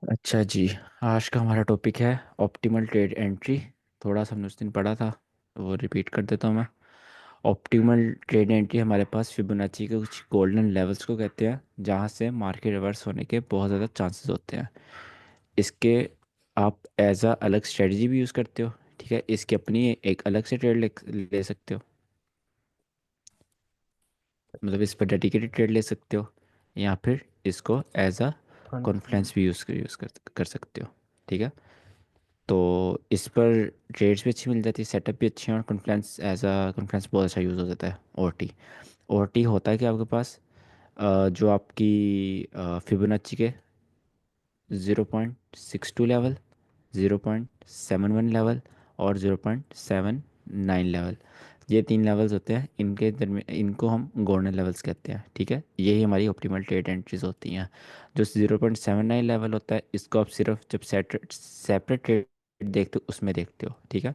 अच्छा जी। आज का हमारा टॉपिक है ऑप्टिमल ट्रेड एंट्री। थोड़ा सा हमने उस दिन पढ़ा था, वो रिपीट कर देता हूँ मैं। ऑप्टिमल ट्रेड एंट्री हमारे पास फिबोनाची के कुछ गोल्डन लेवल्स को कहते हैं, जहाँ से मार्केट रिवर्स होने के बहुत ज़्यादा चांसेस होते हैं। इसके आप एज अ अलग स्ट्रेटजी भी यूज़ करते हो। ठीक है, इसकी अपनी एक अलग से ट्रेड ले सकते हो। मतलब इस पर डेडिकेटेड ट्रेड ले सकते हो, या फिर इसको एज अ कौन। कॉन्फ्रेंस भी कर सकते हो। ठीक है, तो इस पर ट्रेड्स भी अच्छी मिल जाती है, सेटअप भी अच्छे हैं, और कॉन्फ्रेंस एज अ कॉन्फ्रेंस बहुत अच्छा यूज़ हो जाता है। ओ टी होता है कि आपके पास जो आपकी फिबोनाची के 0.62 लेवल, 0.71 लेवल और 0.79 लेवल, ये तीन लेवल्स होते हैं। इनके दरमियान इनको हम गोल्डन लेवल्स कहते हैं। ठीक है, यही हमारी ऑप्टिमल ट्रेड एंट्रीज होती हैं। जो 0.79 लेवल होता है, इसको आप सिर्फ जब सेपरेट ट्रेड देखते हो उसमें देखते हो। ठीक है,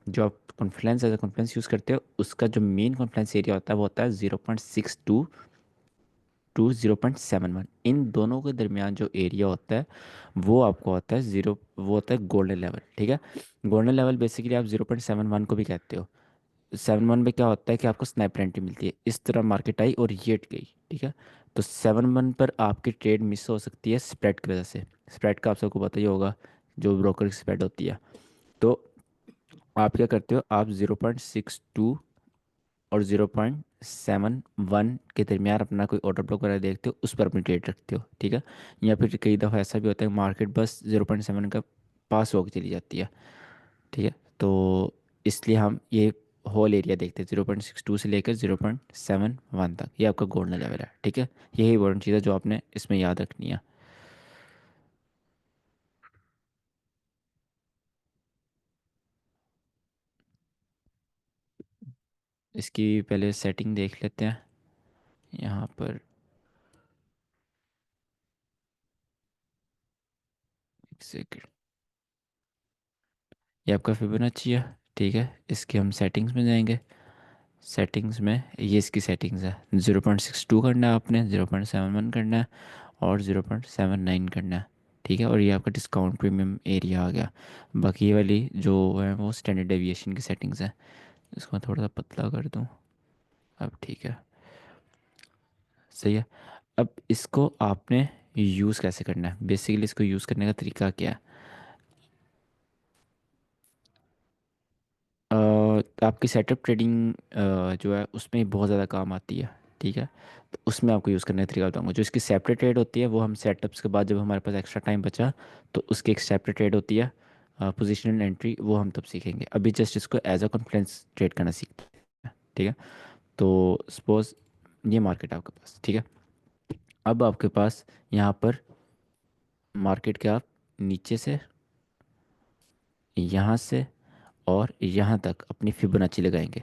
जो आप conference as a conference use करते हो, उसका जो मेन कॉन्फ्रेंस एरिया होता है वो होता है 0.62 टू 0.71। इन दोनों के दरमियान जो एरिया होता है वो आपको होता है ज़ीरो, वो होता है गोल्डन लेवल। ठीक है, गोल्डन लेवल बेसिकली आप 0.71 को भी कहते हो। 7-1 में क्या होता है कि आपको स्नाइपर एंट्री मिलती है, इस तरह मार्केट आई और ये हट गई। ठीक है, तो 7-1 पर आपकी ट्रेड मिस हो सकती है स्प्रेड की वजह से। स्प्रेड का आप सबको पता ही होगा, जो ब्रोकर की स्प्रेड होती है। तो आप क्या करते हो, आप 0.62 और 0.71 के दरमियान अपना कोई ऑर्डर ब्लॉक वगैरह देखते हो, उस पर अपनी ट्रेड रखते हो। ठीक है, या फिर कई दफ़ा ऐसा भी होता है मार्केट बस 0.7 का पास होकर चली जाती है। ठीक है, तो इसलिए हम ये होल एरिया देखते हैं 0.62 से लेकर 0.71 तक, ये आपका गोल्डन लेवल है। ठीक है, यही इंपॉर्टेंट चीज़ है जो आपने इसमें याद रखनी है। इसकी पहले सेटिंग देख लेते हैं यहाँ पर। एक सेकंड, ये आपका फिबोनाची है। ठीक है, इसके हम सेटिंग्स में जाएंगे। सेटिंग्स में ये इसकी सेटिंग्स है, 0.62 करना है आपने, 0.71 करना है और 0.79 करना है। ठीक है, और ये आपका डिस्काउंट प्रीमियम एरिया आ गया। बाकी ये वाली जो है वो स्टैंडर्ड डेविएशन की सेटिंग्स है। इसको मैं थोड़ा सा पतला कर दूँ। अब ठीक है, सही है। अब इसको आपने यूज़ कैसे करना है, बेसिकली इसको यूज़ करने का तरीका क्या है। आपकी सेटअप ट्रेडिंग जो है उसमें बहुत ज़्यादा काम आती है। ठीक है, तो उसमें आपको यूज़ करने का तरीका बताऊंगा। जो इसकी सेपरेट ट्रेड होती है वो हम सेटअप्स के बाद जब हमारे पास एक्स्ट्रा टाइम बचा, तो उसकी एक सेपरेट ट्रेड होती है पोजिशनल एंट्री, वो हम तब सीखेंगे। अभी जस्ट इसको एज अ कॉन्फ्रेंस ट्रेड करना सीखते हैं। ठीक है, तो सपोज ये मार्केट है आपके पास। ठीक है, अब आपके पास यहाँ पर मार्केट के आप नीचे से, यहाँ से और यहाँ तक अपनी फिबोनाची लगाएंगे।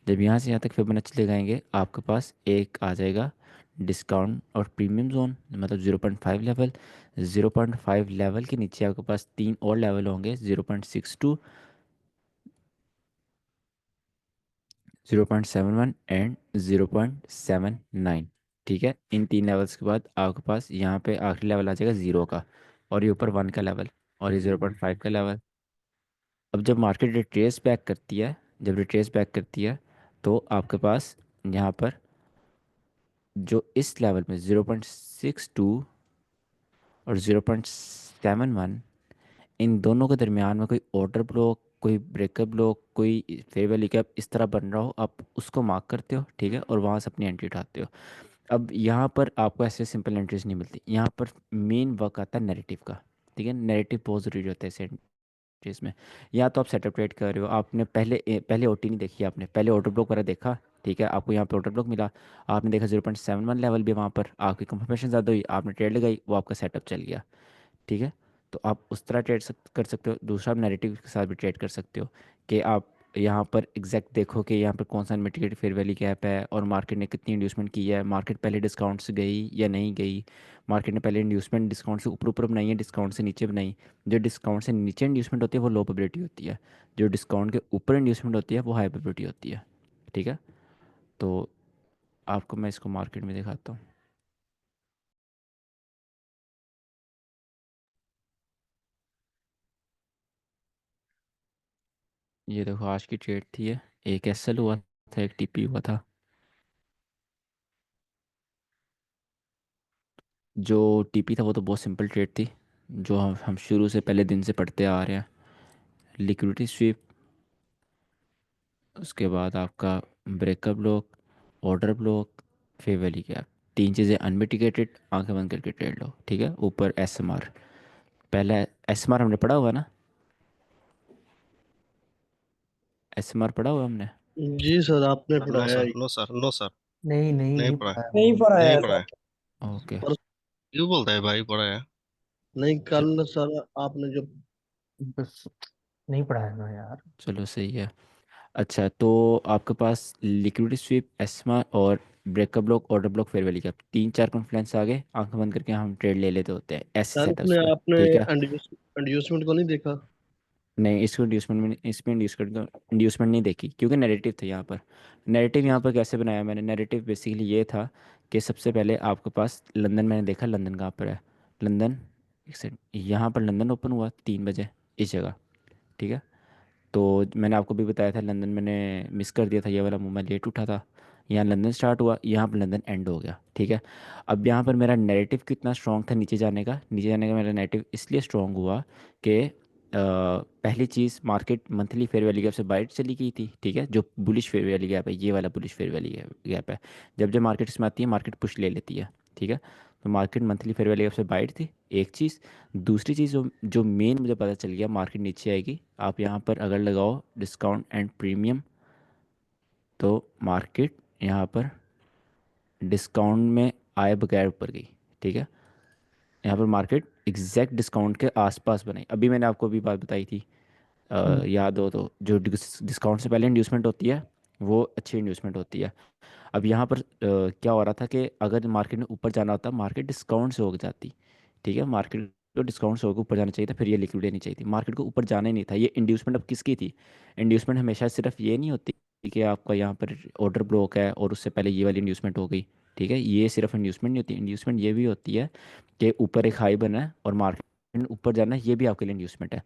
जब यहाँ से यहाँ तक फिबोनाची लगाएंगे, आपके पास एक आ जाएगा डिस्काउंट और प्रीमियम जोन, मतलब 0.5 लेवल। 0.5 लेवल के नीचे आपके पास तीन और लेवल होंगे, 0.62, 0.71 एंड 0.79। ठीक है, इन तीन लेवल्स के बाद आपके पास यहाँ पे आखिरी लेवल आ जाएगा ज़ीरो का, और ये ऊपर 1 का लेवल, और ये 0.5 का लेवल। अब जब मार्केट रिट्रेस बैक करती है, जब रिट्रेस बैक करती है, तो आपके पास यहाँ पर जो इस लेवल में 0.62 और 0.71, इन दोनों के दरमियान में कोई ऑर्डर ब्लॉक, कोई ब्रेकअप ब्लॉक, कोई फेयर वैल्यू गैप इस तरह बन रहा हो, आप उसको मार्क करते हो। ठीक है, और वहाँ से अपनी एंट्री उठाते हो। अब यहाँ पर आपको ऐसे सिंपल एंट्रीज नहीं मिलती, यहाँ पर मेन वर्क आता है नैरेटिव का। ठीक है, नैरेटिव बहुत ज़रूरी होता है इसे इसमें। या तो आप सेटअप ट्रेड कर रहे हो, आपने पहले ओटी नहीं देखी, आपने पहले ऑर्डर ब्लॉक वगैरह देखा। ठीक है, आपको यहाँ पे ऑर्डर ब्लॉक मिला, आपने देखा 0.71 लेवल भी वहाँ पर, आपकी कंफर्मेशन ज़्यादा हुई, आपने ट्रेड लगाई, वो आपका सेटअप चल गया। ठीक है, तो आप उस तरह कर सकते हो। दूसरा, आप नैरेटिव के साथ भी ट्रेड कर सकते हो, कि आप यहाँ पर एग्जैक्ट देखो कि यहाँ पर कौन सा मिटिगेटेड फेयर वैल्यू गैप है, और मार्केट ने कितनी इंड्यूसमेंट की है, मार्केट पहले डिस्काउंट से गई या नहीं गई, मार्केट ने पहले इंड्यूसमेंट डिस्काउंट से ऊपर ऊपर बनाई है, डिस्काउंट से नीचे बनाई। जो डिस्काउंट से नीचे इंड्यूसमेंट होती है वो लो प्रोबेबिलिटी होती है, जो डिस्काउंट के ऊपर इंड्यूसमेंट होती है वो हाई प्रोबेबिलिटी होती है। ठीक है, तो आपको मैं इसको मार्केट में दिखाता हूँ। ये देखो आज की ट्रेड थी ये। एक एसएल हुआ था, एक टीपी हुआ था। जो टीपी था वो तो बहुत सिंपल ट्रेड थी, जो हम शुरू से पहले दिन से पढ़ते आ रहे हैं। लिक्विडिटी स्वीप, उसके बाद आपका breakup block, order block, fair value gap. तीन चीज़ें अनमिटिगेटेड, आंखें बंद करके ट्रेड लो, ठीक है। ऊपर एसएमआर, पहला एसएमआर हमने पढ़ा हुआ ना, एसएमआर पढ़ा हुआ हमने। जी सर, आपने सर नो पढ़ाया सर, है। No sir, no sir. नहीं नहीं नहीं नहीं पढ़ा है। पढ़ाया नहीं मैंने। पढ़ा नहीं है पढ़ा सर। है। ओके। पर क्यों बोलता है भाई पढ़ा है? नहीं, च- कल सर आपने जो बस नहीं पढ़ाया ना यार। चलो सही है। अच्छा तो आपके पास लिक्विडिटी स्वीप, एस्मा और breakup block, order block, fair value cap, तीन चार कॉन्फ्लुएंस आ गए, आंखें बंद करके हम ट्रेड ले लेते होते हैं ऐसे सर सेटअप्स उसमें पे। आपने ठीक है। इंड्यूसमेंट को नहीं देखा। नहीं, इसको इंड्यूसमेंट में, इसमें इंड्यूसमेंट नहीं देखी क्योंकि नैरेटिव था यहाँ पर। नैरेटिव जी यहाँ सर। पर कैसे बनाया मैंने, नैरेटिव बेसिकली ये था कि सबसे पहले आपके पास लंदन, मैंने देखा लंदन कहाँ पर है। लंदन, एक सेकंड, यहाँ पर लंदन ओपन हुआ 3 बजे इस जगह, ठीक है। तो मैंने आपको भी बताया था लंदन मैंने मिस कर दिया था, ये वाला मूव मैं लेट उठा था। यहाँ लंदन स्टार्ट हुआ, यहाँ पर लंदन एंड हो गया, ठीक है। अब यहाँ पर मेरा नैरेटिव कितना स्ट्रॉन्ग था नीचे जाने का, नीचे जाने का मेरा नैरेटिव इसलिए स्ट्रॉन्ग हुआ कि पहली चीज़, market monthly fair value gap से बाइट चली गई थी, ठीक है। जो बुलिश फेयर वैल्यू गैप है, ये वाला बुलिश फेयर वैल्यू गैप है। जब जब मार्केट इसमें आती है मार्केट पुश ले लेती है, ठीक है। तो market monthly fair value gap से बाइट थी, एक चीज़। दूसरी चीज़ जो जो मेन मुझे पता चल गया, मार्केट नीचे आएगी, आप यहाँ पर अगर लगाओ डिस्काउंट एंड प्रीमियम, तो मार्केट यहाँ पर डिस्काउंट में आए बगैर ऊपर गई, ठीक है। यहाँ पर मार्केट एग्जैक्ट डिस्काउंट के आसपास बनाई, अभी मैंने आपको भी बात बताई थी, याद हो तो, जो डिस्काउंट से पहले इंड्यूसमेंट होती है वो अच्छी इंड्यूसमेंट होती है। अब यहाँ पर क्या हो रहा था कि अगर मार्केट में ऊपर जाना होता, मार्केट डिस्काउंट से हो जाती, ठीक है। मार्केट को डिस्काउंट से होकर ऊपर जाना चाहिए था, फिर ये लिक्विडिटी नहीं चाहिए थी, मार्केट को ऊपर जाना ही नहीं था। ये इंड्यूसमेंट अब किसकी थी, इंड्यूसमेंट हमेशा सिर्फ ये नहीं होती कि आपका यहाँ पर ऑर्डर ब्लॉक है और उससे पहले ये वाली इंड्यूसमेंट हो गई, ठीक है। ये सिर्फ इंड्यूसमेंट नहीं होती, इंड्यूसमेंट ये भी होती है कि ऊपर एक हाई बना है और मार्केट ऊपर जाना है, ये भी आपके लिए इंड्यूसमेंट है।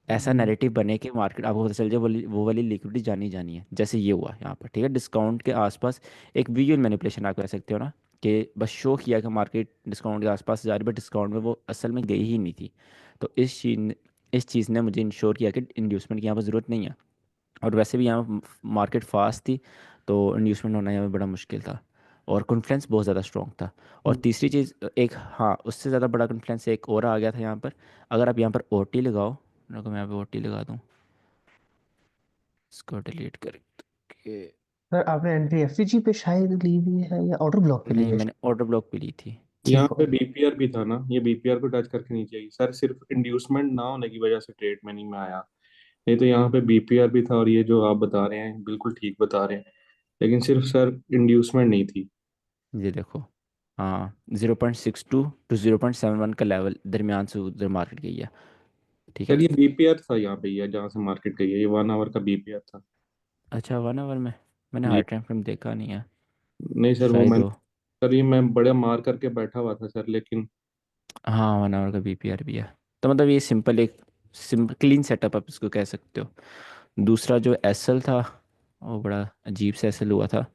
ऐसा हम्म, नैरेटिव बने कि मार्केट आपको पता चल जाए वो वाली लिक्विडिटी जानी जानी है, जैसे ये हुआ यहाँ पर, ठीक है। डिस्काउंट के आसपास एक विजुअल मैनिपुलेशन आप कह सकते हो ना, कि बस शो किया कि मार्केट डिस्काउंट के आसपास जा रही है, बट डिस्काउंट में वो असल में गई ही नहीं थी। तो इस चीज़ ने मुझे इंश्योर किया कि इंड्यूसमेंट की यहाँ पर ज़रूरत नहीं है। और वैसे भी यहाँ मार्केट फास्ट थी, तो इंड्यूसमेंट होना यहाँ पे बड़ा मुश्किल था। और कॉन्फ्लेंस बहुत ज़्यादा स्ट्रॉन्ग था। और तीसरी चीज़, एक हाँ उससे ज़्यादा बड़ा कॉन्फ्लेंस एक और आ गया था यहाँ पर। अगर आप यहाँ पर ओटी लगाओ, रुको मैं यहाँ पे ओटी लगा दूँ, इसको डिलीट करके। सर आपने एनबीएफसी पे शायद ली हुई है या ऑर्डर ब्लॉक पे ली नहीं, है? मैंने ऑर्डर ब्लॉक पे ली थी। यहाँ ठीक पे है। बीपीआर भी था ना, ये बीपीआर को टच करके नहीं चाहिए सर, सिर्फ इंड्यूसमेंट ना होने की वजह से ट्रेड में नहीं में आया। नहीं तो यहाँ पे बीपीआर भी था, और ये जो आप बता रहे हैं बिल्कुल ठीक बता रहे हैं, लेकिन सिर्फ सर इंड्यूसमेंट नहीं थी। ये देखो, हाँ 0.62 to 0.71 का लेवल दरमियान से उधर मार्केट गई है, ठीक सर है। ये बीपीआर था यहाँ पे, ये जहाँ से मार्केट गई है, ये 1 आवर का बीपीआर था। अच्छा 1 आवर में, मैंने जी। हाई टाइम फ्रेम देखा नहीं है, नहीं सर, वो शायद मैंने, हो। सर ये मैं बड़े मार करके बैठा हुआ था सर, लेकिन हाँ 1 आवर का बीपीआर भी है। तो मतलब ये सिंपल, एक सिंपल क्लीन सेटअप आप इसको कह सकते हो। दूसरा जो एसएल था, वो बड़ा अजीब सा एसएल हुआ था।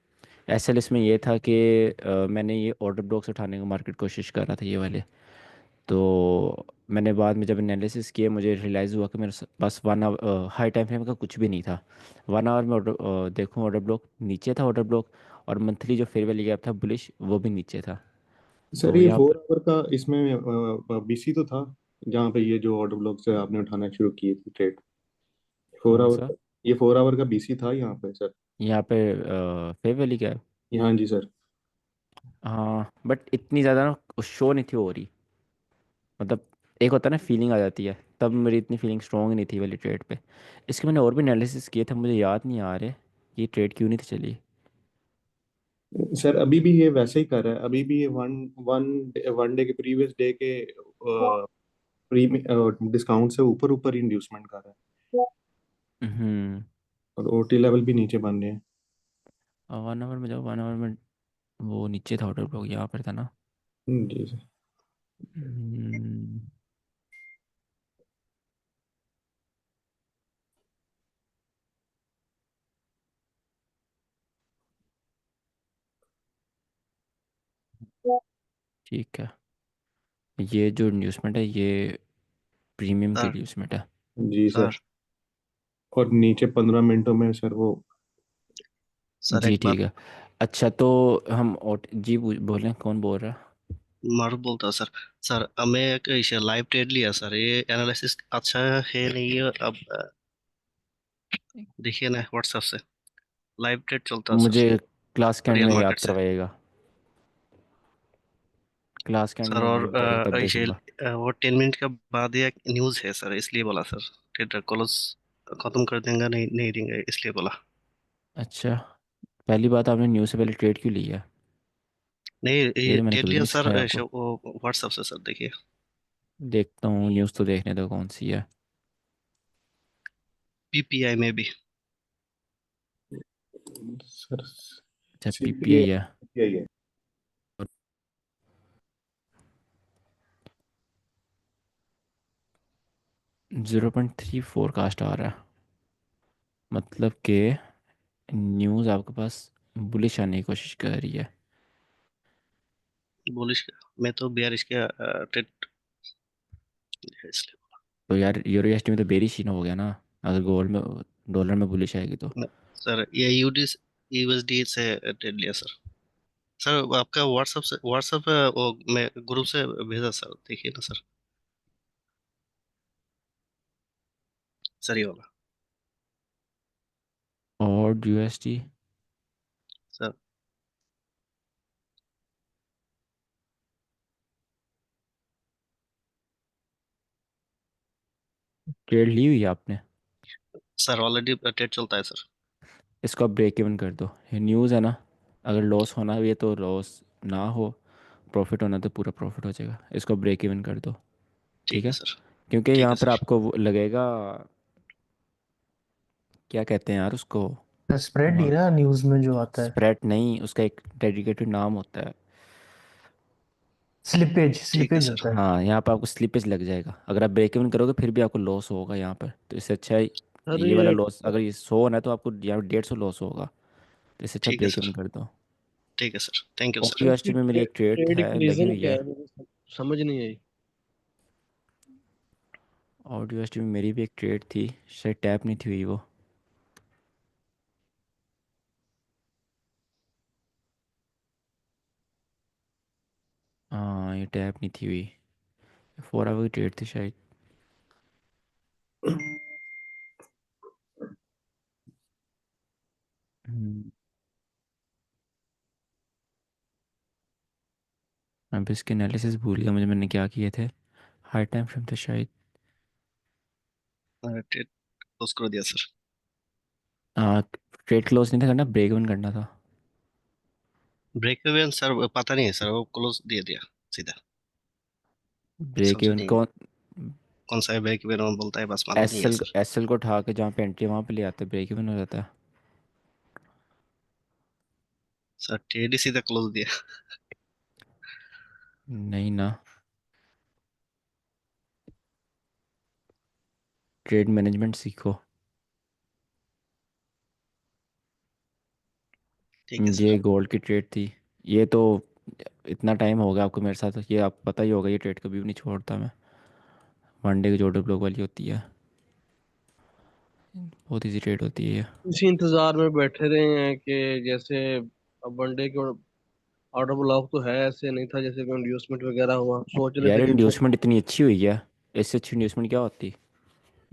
एसएल इसमें ये था कि मैंने ये ऑर्डर ब्लॉक से उठाने की मार्केट कोशिश कर रहा था, ये वाले। तो मैंने बाद में जब एनालिसिस किया, मुझे रियलाइज़ हुआ कि मेरे पास 1 आवर हाई टाइम फ्रेम का कुछ भी नहीं था। 1 आवर में ऑर्डर देखूँ, ऑर्डर ब्लॉक नीचे था, ऑर्डर ब्लॉक। और मंथली जो फेयर वैल्यू गैप था बुलिश, वो भी नीचे था। सर तो ये यहाँ 4 आवर का इसमें बीसी तो था, जहाँ पे ये जो ऑर्डर ब्लॉक से आपने उठाना शुरू की थी ट्रेड, फोर कौन आवर सा, का, ये 4 आवर का बीसी था यहाँ पे सर। यहाँ पे फेयर वैल्यू गैप, हाँ जी सर। हाँ बट इतनी ज़्यादा ना शो नहीं थी हो रही, मतलब एक होता है ना फीलिंग आ जाती है, तब मेरी इतनी फीलिंग स्ट्रॉन्ग नहीं थी वाली ट्रेड पे। इसके मैंने और भी एनालिसिस किए थे, मुझे याद नहीं आ रहे ये ट्रेड क्यों नहीं थी चली। सर अभी भी ये वैसे ही कर रहा है, अभी भी ये वन वन वन डे के प्रीवियस डे के डिस्काउंट से ऊपर ऊपर इंड्यूसमेंट कर रहा है, हम्म। और ओटी लेवल भी नीचे बन रहे हैं। 1 आवर में जाओ, 1 आवर में वो नीचे था, ऑर्डर ब्लॉक यहाँ पर था ना। जी सर। हम्म, ठीक है, ये जो इंड्यूसमेंट है ये प्रीमियम की सर इंड्यूसमेंट है। जी सर। सर और नीचे 15 मिनटों में सर वो सर जी एक ठीक बात है। अच्छा तो हम जी बोलें, कौन बोल रहा है? मारू बोलता हूँ सर। सर हमें एक इसे लाइव ट्रेड लिया सर, ये एनालिसिस अच्छा है नहीं है अब देखिए ना व्हाट्सएप से लाइव ट्रेड चलता है मुझे सर क्लास कैंड रियल में याद मार्केट से। करवाइएगा, क्लास कैंड सर में और मुझे बताइएगा तब इसे देखूंगा। वो 10 मिनट के बाद एक न्यूज़ है सर, इसलिए बोला सर। ट्रेडर क्लोज खत्म कर देंगे नहीं नहीं देंगे इसलिए बोला। अच्छा, पहली बात आपने न्यूज़ से पहले ट्रेड क्यों लिया? नहीं ये ये तो मैंने ट्रेड कभी भी लिया नहीं सर, सिखाया ऐसे आपको। वो व्हाट्सएप से सर देखिए। देखता हूँ न्यूज़ तो देखने दो कौन सी है। पीपीआई में भी। सर अच्छा सीपीआई पीपीआई है। है। 0.3 फोरकास्ट आ रहा है, मतलब कि न्यूज़ आपके पास बुलिश आने की कोशिश कर रही है। बुलिश में तो बेयरिश के ट्रेड है इसलिए। तो यार यूरो एसडी में तो बेरिश ही ना हो गया ना, अगर गोल्ड में डॉलर में बुलिश आएगी तो। सर ये यूडी यूएसडी से ट्रेड लिया सर। सर वो आपका व्हाट्सएप वो मैं ग्रुप से भेजा सर, देखिए ना सर। सर ये वाला और यूएसडी सर। ट्रेड ली हुई है आपने? सर ऑलरेडी ट्रेड चलता है सर। इसको आप ब्रेक इवन कर दो, ये न्यूज़ है ना, अगर लॉस होना भी है तो लॉस ना हो, प्रॉफिट होना तो पूरा प्रॉफिट हो जाएगा। इसको ब्रेक इवन कर दो, ठीक ठीक है है? सर। क्योंकि ठीक है यहाँ पर सर। आपको वो लगेगा, क्या कहते हैं यार उसको, स्प्रेड ही ना न्यूज में जो आता है। स्प्रेड नहीं, उसका एक डेडिकेटेड नाम होता है। स्लिपेज ठीक है स्लिपेज सर। होता है। हाँ, यहाँ पर आपको स्लिपेज लग जाएगा, अगर आप ब्रेक इवन करोगे फिर भी आपको लॉस होगा यहाँ पर, तो इससे अच्छा है सर ये वाला ये लॉस, अगर ये 100 होना है तो आपको यहाँ 150 लॉस होगा, तो इससे अच्छा ठीक है ब्रेक इवन सर। कर दो। ठीक है सर, थैंक यू और सर। यूएसडी में मेरी एक ट्रेड ट्रेड है की लगी रीजन हुई क्या है, है, मुझे समझ नहीं आई। और यूएसडी में मेरी भी एक ट्रेड थी, शायद टैप नहीं थी हुई वो। हाँ ये टैप नहीं थी हुई, 4 आवर की ट्रेड थी शायद। हम्म, अब इसके एनालिसिस भूल गया मुझे, मैंने क्या किए थे, हाई टाइम फ्रेम थे शायद। ट्रेड क्लोज कर दिया सर। हाँ, ट्रेड क्लोज नहीं था करना, ब्रेक इवन करना था। ब्रेक इवन सर पता नहीं है सर, वो क्लोज दे दिया सीधा। ब्रेक समझा इवन नहीं, कौन, कौन सा है ब्रेक इवन बोलता है बस मालूम नहीं है एसएल सर। एसएल को उठा के जहाँ पे एंट्री वहाँ पे ले आते, ब्रेक इवन हो जाता है। सर ट्रेड ही सीधा क्लोज दिया। नहीं ना, ट्रेड मैनेजमेंट सीखो। ठीक है ये सर। गोल्ड की ट्रेड थी, ये तो इतना टाइम हो गया आपको मेरे साथ, ये आप पता ही होगा, ये ट्रेड कभी भी नहीं छोड़ता मैं। वनडे की जो ऑर्डर ब्लॉक वाली होती है, बहुत इजी ट्रेड होती है ये। इसी इंतजार में बैठे रहे हैं कि जैसे अब वनडे के ऑर्डर ब्लॉक तो है, ऐसे नहीं था जैसे कोई इंड्यूसमेंट वगैरह हुआ, सोच रहे यार थे कि इंड्यूसमेंट इतनी अच्छी हुई है, इससे अच्छी इंड्यूसमेंट क्या होती?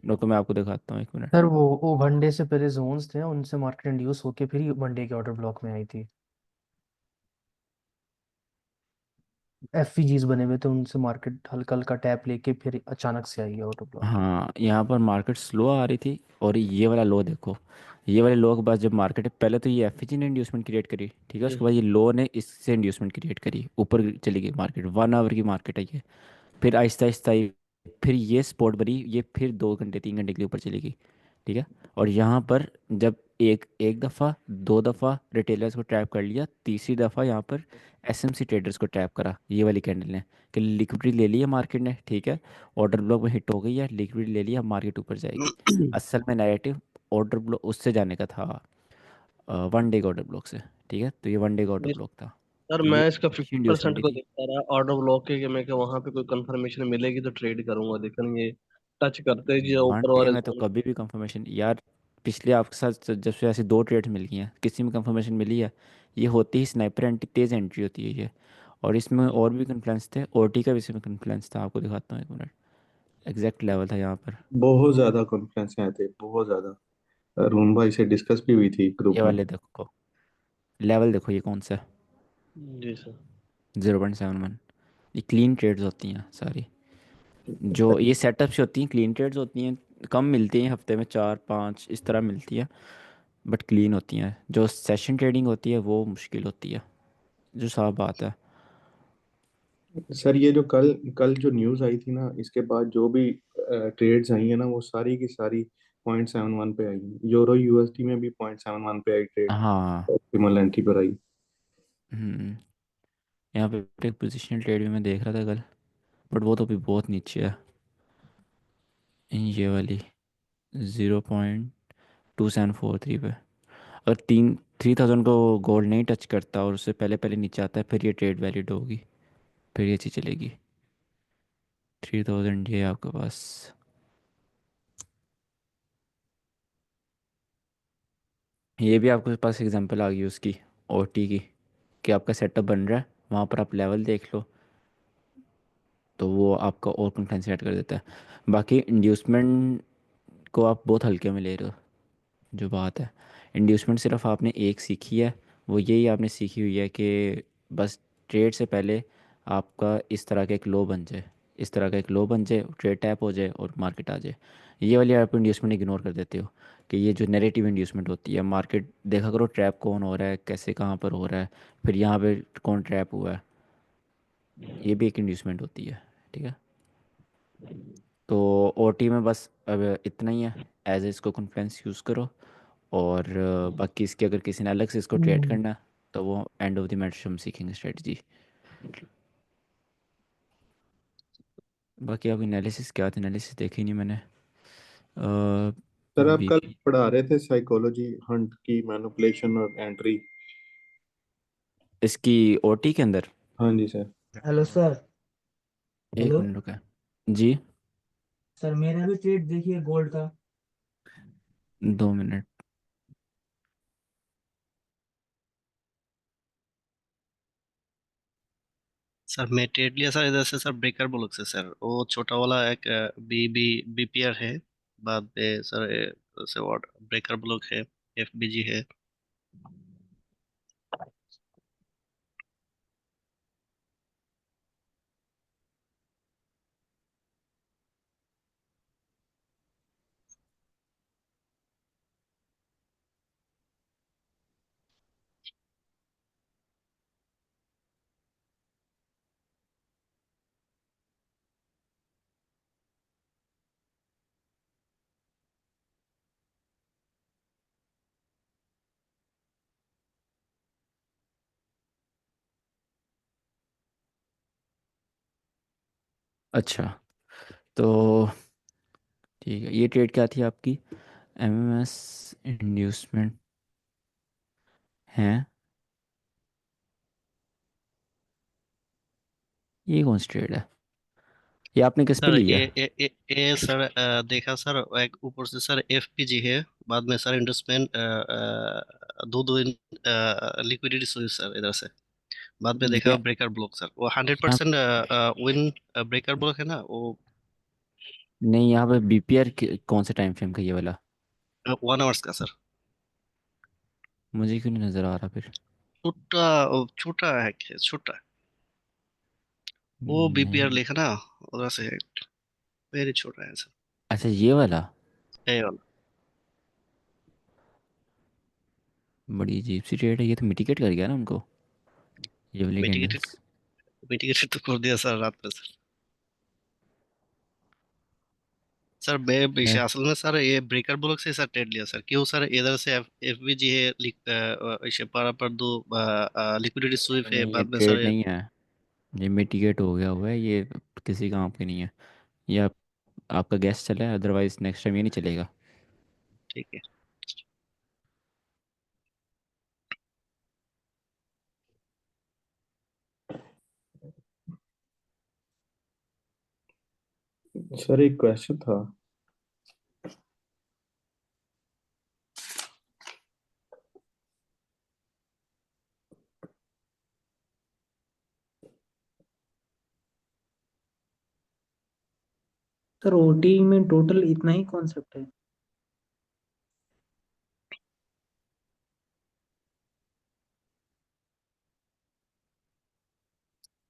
रुको मैं आपको दिखाता हूँ, 1 मिनट। सर वो वनडे से पहले जोन्स थे, उनसे मार्केट इंड्यूस होके फिर ही वनडे के ऑर्डर ब्लॉक में आई थी। एफवीजीज बने हुए थे, उनसे मार्केट हल्का हल्का टैप लेके फिर अचानक से आई है ऑर्डर ब्लॉक। हाँ यहाँ पर मार्केट स्लो आ रही थी, और ये वाला लो देखो, ये वाले लो के बाद जब मार्केट पहले तो ये एफजी ने इंड्यूसमेंट क्रिएट करी, ठीक है, उसके बाद ये लो ने इससे इंड्यूसमेंट क्रिएट करी, ऊपर चली गई मार्केट, 1 आवर की मार्केट है ये, फिर आहिस्ता आहिस्ता फिर ये स्पॉट बनी, ये फिर 2 घंटे 3 घंटे के लिए ऊपर चली गई, ठीक है। और यहाँ पर जब एक एक दफ़ा, 2 दफ़ा रिटेलर्स को ट्रैप कर लिया, तीसरी दफ़ा यहाँ पर एसएमसी ट्रेडर्स को ट्रैप करा ये वाली कैंडल ने, कि लिक्विडिटी ले लिया मार्केट ने, ठीक है, ऑर्डर ब्लॉक में हिट हो गई है, लिक्विडिटी ले लिया, मार्केट ऊपर जाएगी। असल में नैरेटिव ऑर्डर ब्लॉक उससे जाने का था, 1 डे का ऑर्डर ब्लॉक से, ठीक है, तो ये 1 डे का ऑर्डर मेरे ब्लॉक था। सर ये मैं इसका फिफ्टी इंड्यूसमेंट परसेंट ही को थी। देखता रहा ऑर्डर ब्लॉक के कि मैं कि वहां पे कोई कंफर्मेशन मिलेगी तो ट्रेड करूंगा, लेकिन ये टच करते ही जो वन ऊपर डे वाले में तो जोन। कभी भी कंफर्मेशन यार, पिछले आपके साथ जब से ऐसे दो ट्रेड्स मिल गई हैं किसी में कंफर्मेशन मिली है? ये होती ही स्नाइपर एंटी तेज़ एंट्री होती है ये। और इसमें और भी कन्फ्लुएंस थे, ओटी का भी इसमें कन्फ्लुएंस था, आपको दिखाता हूँ एक मिनट। एग्जैक्ट लेवल था यहाँ पर। बहुत ज्यादा कॉन्फ्रेंस आए थे, बहुत ज्यादा। अरुण भाई से डिस्कस भी हुई थी ग्रुप ये में। वाले देखो, लेवल देखो ये कौन सा है। जी सर। 0.71। ये क्लीन ट्रेड्स होती हैं सारी, जो ये सेटअप से होती हैं, क्लीन ट्रेड्स होती हैं। कम मिलती हैं, हफ्ते में 4-5 इस तरह मिलती है, बट क्लीन होती हैं। जो सेशन ट्रेडिंग होती है वो मुश्किल होती है, जो साफ बात है। सर ये जो कल कल जो न्यूज़ आई थी ना, इसके बाद जो भी ट्रेड्स आई है ना, वो सारी की सारी 0.71 पे आई है। यूरो यूएसडी में भी 0.71 पे आई ट्रेड, हाँ। ऑप्टिमल एंट्री पर आई। हम्म। यहाँ पे एक पोजिशनल ट्रेड भी मैं देख रहा था कल, बट वो तो अभी बहुत नीचे है। ये वाली 0.2743 पे, अगर 3000 को गोल्ड नहीं टच करता और उससे पहले पहले नीचे आता है, फिर ये ट्रेड वैलिड होगी, फिर ये चीज़ चलेगी। 3000 ये है आपके पास। ये भी आपके पास एग्जांपल आ गई उसकी, ओटी की, कि आपका सेटअप बन रहा है, वहाँ पर आप लेवल देख लो, तो वो आपका और कॉन्फिडेंस ऐड कर देता है। बाकी इंड्यूसमेंट को आप बहुत हल्के में ले रहे हो, जो बात है। इंड्यूसमेंट सिर्फ आपने एक सीखी है, वो यही आपने सीखी हुई है कि बस ट्रेड से पहले आपका इस तरह का एक लो बन जाए, इस तरह का एक लो बन जाए, ट्रेड टैप हो जाए और मार्केट आ जाए। ये वाली आप इंड्यूसमेंट इग्नोर कर देते हो, कि ये जो नेरेटिव इंड्यूसमेंट होती है, मार्केट देखा करो ट्रैप कौन हो रहा है, कैसे कहाँ पर हो रहा है, फिर यहाँ पे कौन ट्रैप हुआ है। ये भी एक इंड्यूसमेंट होती है, ठीक है। तो ओटी में बस अब इतना ही है, एज ए इसको कॉन्फ्रेंस यूज़ करो। और बाकी इसके अगर किसी ने अलग से इसको ट्रेड हम्म। करना है, तो वो एंड ऑफ द मैच हम सीखेंगे स्ट्रेटजी। बाकी अब एनालिसिस क्या था, एनालिसिस देखी नहीं मैंने। सर आप कल बीपी पढ़ा रहे थे साइकोलॉजी हंट की, मैनिपुलेशन और एंट्री। इसकी ओटी के अंदर। हाँ जी सर। Hello sir. एक हेलो मिनट रुका जी। सर, मेरा भी ट्रेड देखिए गोल्ड का। 2 मिनट। सर मैं ट्रेड लिया सर इधर से सर, ब्रेकर ब्लॉक से सर। वो छोटा वाला एक बीपीआर है। बाद में सर से व्हाट ब्रेकर ब्लॉक है, एफबीजी है। अच्छा, तो ठीक है, ये ट्रेड क्या थी आपकी? एमएमएस इंड्यूसमेंट है। ये कौन सी ट्रेड है? ये आपने किस पे सर लिया? ए सर देखा सर, एक ऊपर से सर एफपीजी है। बाद में सर इंडस्ट्रियल दो दो लिक्विडिटी सोई सर इधर से। बाद में देखा ये ब्रेकर ब्लॉक सर, वो हंड्रेड यहाँ, परसेंट विन ब्रेकर ब्लॉक है ना वो। नहीं यहाँ पे बीपीआर कौन से टाइम फ्रेम का ये वाला? 1 आवर्स का सर। मुझे क्यों नहीं नज़र आ रहा फिर? छोटा छोटा है क्या, छोटा। वो बीपीआर नहीं। लिखा ना उधर से, वेरी छोटा है सर। अच्छा, ये वाला। ए वाला। बड़ी अजीब सी ट्रेड है, ये तो मिटिगेट कर गया ना उनको, ये वाली मिटिगेटेड, कैंडल्स। मिटिगेटेड तो कर दिया सर रात में सर। सर मैं यार असल में सर ये ब्रेकर ब्लॉक से सर ट्रेड लिया सर। क्यों सर, इधर से एफवीजी है, इसे पारा पर दो लिक्विडिटी स्वीप है। नहीं, ये बाद में ट्रेड सर नहीं है, ये मिटिगेट हो गया हुआ है ये, किसी काम के नहीं है। ये आपका गैस चला है, अदरवाइज नेक्स्ट टाइम ये नहीं चलेगा। ठीक है। सर एक क्वेश्चन था। सर ओटी में टोटल इतना ही कॉन्सेप्ट है?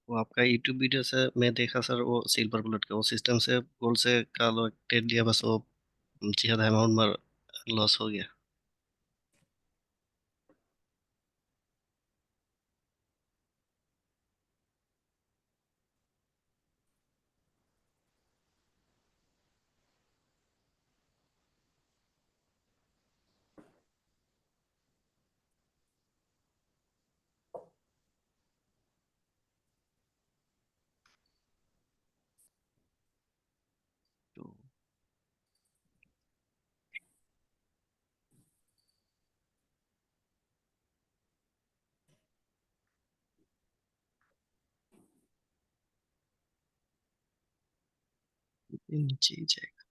वो आपका यूट्यूब वीडियो से मैं देखा सर, वो सिल्वर बुलेट का वो सिस्टम से गोल्ड से का लो ट्रेड लिया, बस वो ज्यादा अमाउंट में लॉस हो गया। तो ये नीचे ही जाएगा।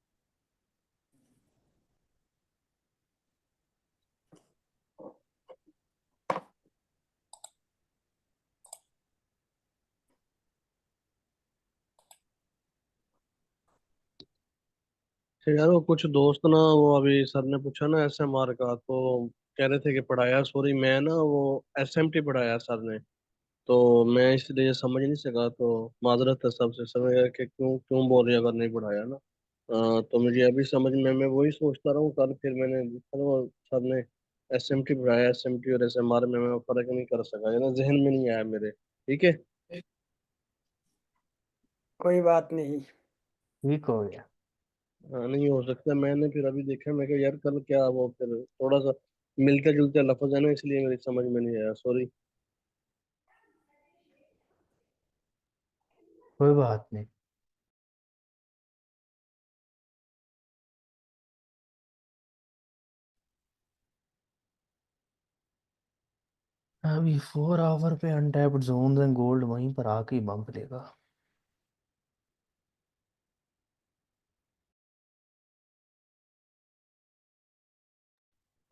तो यार वो कुछ दोस्त ना, वो अभी सर ने पूछा ना एसएमआर का, तो कह रहे थे कि पढ़ाया, सॉरी मैं ना वो एसएमटी पढ़ाया सर ने, तो मैं इसलिए समझ नहीं सका, तो माजरत है सबसे, समझ गया कि क्यों क्यों बोल रहे अगर नहीं पढ़ाया ना। तो मुझे अभी समझ में, मैं वही सोचता रहा हूँ, कल फिर मैंने देखा वो सर ने एसएमटी पढ़ाया, एसएमटी और एसएमआर में मैं फर्क नहीं कर सका, है ना, जहन में नहीं आया मेरे। ठीक है। कोई बात नहीं। ठीक हो गया। हाँ, नहीं हो सकता, मैंने फिर अभी देखा, मैं कहा यार कल क्या वो फिर थोड़ा सा मिलते जुलते लफ्ज है ना, इसलिए मेरी समझ में नहीं आया, सॉरी। कोई बात नहीं। अभी 4 आवर पे अनटैप्ड जोन्स एंड गोल्ड वहीं पर आके ही बम्प लेगा।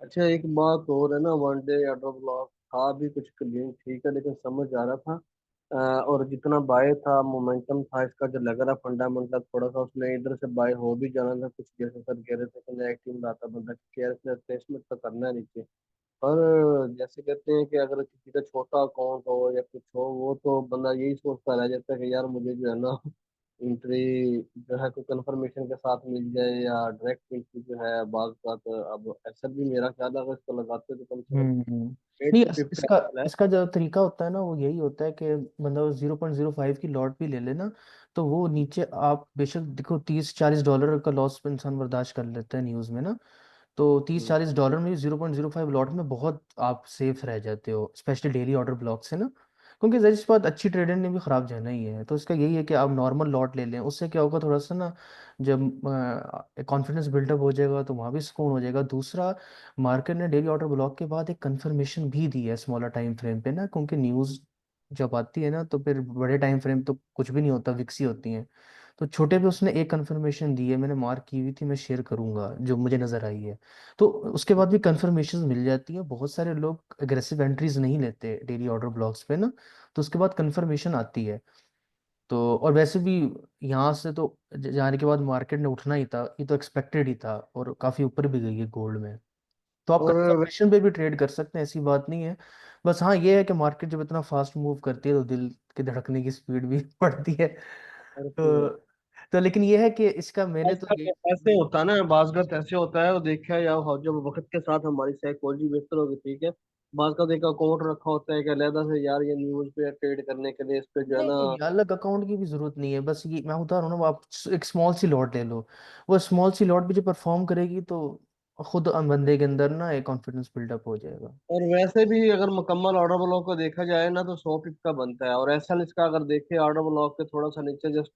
अच्छा एक बात और है ना, वन डे ऑर्डर ब्लॉक था भी कुछ क्लीन ठीक है, लेकिन समझ आ रहा था और जितना बाय था, मोमेंटम था इसका जो लग रहा फंडामेंटल, थोड़ा सा उसने इधर से बाय हो भी जाना था कुछ, जैसे सर कह रहे थे कि नेगेटिव रहा था बंदा, केयरफुल प्लेसमेंट तो करना नहीं चाहिए। पर जैसे कहते हैं कि अगर किसी का छोटा अकाउंट हो या कुछ हो, वो तो बंदा यही सोचता रह जाता है कि यार मुझे जो है ना एंट्री जो है कोई कंफर्मेशन के साथ मिल जाए, या डायरेक्ट एंट्री जो है बाग का, तो अब ऐसा भी मेरा ख्याल है अगर इसको लगाते तो कम से कम हम्म। एट नहीं टू फिफ्टी इसका है। इसका जो तरीका होता है ना वो यही होता है कि बंदा 0.05 की लॉट भी ले लेना, तो वो नीचे आप बेशक देखो 30-40 डॉलर का लॉस इंसान बर्दाश्त कर लेता है न्यूज़ में ना, तो 30-40 डॉलर में 0.05 लॉट में बहुत आप सेफ रह जाते हो, स्पेशली डेली ऑर्डर ब्लॉक से ना, क्योंकि जाहिर सी बात अच्छी ट्रेडर ने भी खराब जाना ही है, तो इसका यही है कि आप नॉर्मल लॉट ले लें, उससे क्या होगा थोड़ा सा ना, जब कॉन्फिडेंस बिल्डअप हो जाएगा तो वहाँ भी सुकून हो जाएगा। दूसरा, मार्केट ने डेली ऑर्डर ब्लॉक के बाद एक कंफर्मेशन भी दी है स्मॉलर टाइम फ्रेम पे ना, क्योंकि न्यूज़ जब आती है ना तो फिर बड़े टाइम फ्रेम तो कुछ भी नहीं होता, विक्सी होती हैं, तो छोटे पे उसने एक कंफर्मेशन दी है, मैंने मार्क की हुई थी, मैं शेयर करूंगा जो मुझे नजर आई है, तो उसके बाद भी कंफर्मेशन मिल जाती है। बहुत सारे लोग एग्रेसिव एंट्रीज नहीं लेते डेली ऑर्डर ब्लॉक्स पे ना, तो उसके बाद कंफर्मेशन आती है। तो और वैसे भी यहाँ से तो जाने के बाद मार्केट ने उठना ही था, ये तो एक्सपेक्टेड ही था, और काफी ऊपर भी गई है गोल्ड में, तो आप और कंफर्मेशन पे भी ट्रेड कर सकते हैं, ऐसी बात नहीं है। बस हाँ ये है कि मार्केट जब इतना फास्ट मूव करती है तो दिल के धड़कने की स्पीड भी बढ़ती है, तो फिर तो लेकिन ये है कि इसका मैंने तो ऐसा ये ऐसे होता है ना, बाजगत ऐसे होता है, वो देखा है या जब वक्त के साथ हमारी साइकोलॉजी बेहतर होगी, ठीक है, बाज का एक अकाउंट रखा होता है कि अलहदा से यार ये न्यूज पे ट्रेड करने के लिए, इस पे जो है नहीं ना। नहीं अलग अकाउंट की भी जरूरत नहीं है, बस ये मैं बता रहा हूँ ना, वो आप एक स्मॉल सी लॉट ले लो, वो स्मॉल सी लॉट भी जो परफॉर्म करेगी तो खुद बंदे के अंदर ना एक कॉन्फिडेंस बिल्डअप हो जाएगा। और वैसे भी अगर मुकम्मल ऑर्डर ब्लॉक को देखा जाए ना, तो 100 पिप का बनता है, और ऐसा इसका अगर देखे ऑर्डर ब्लॉक के थोड़ा सा नीचे जस्ट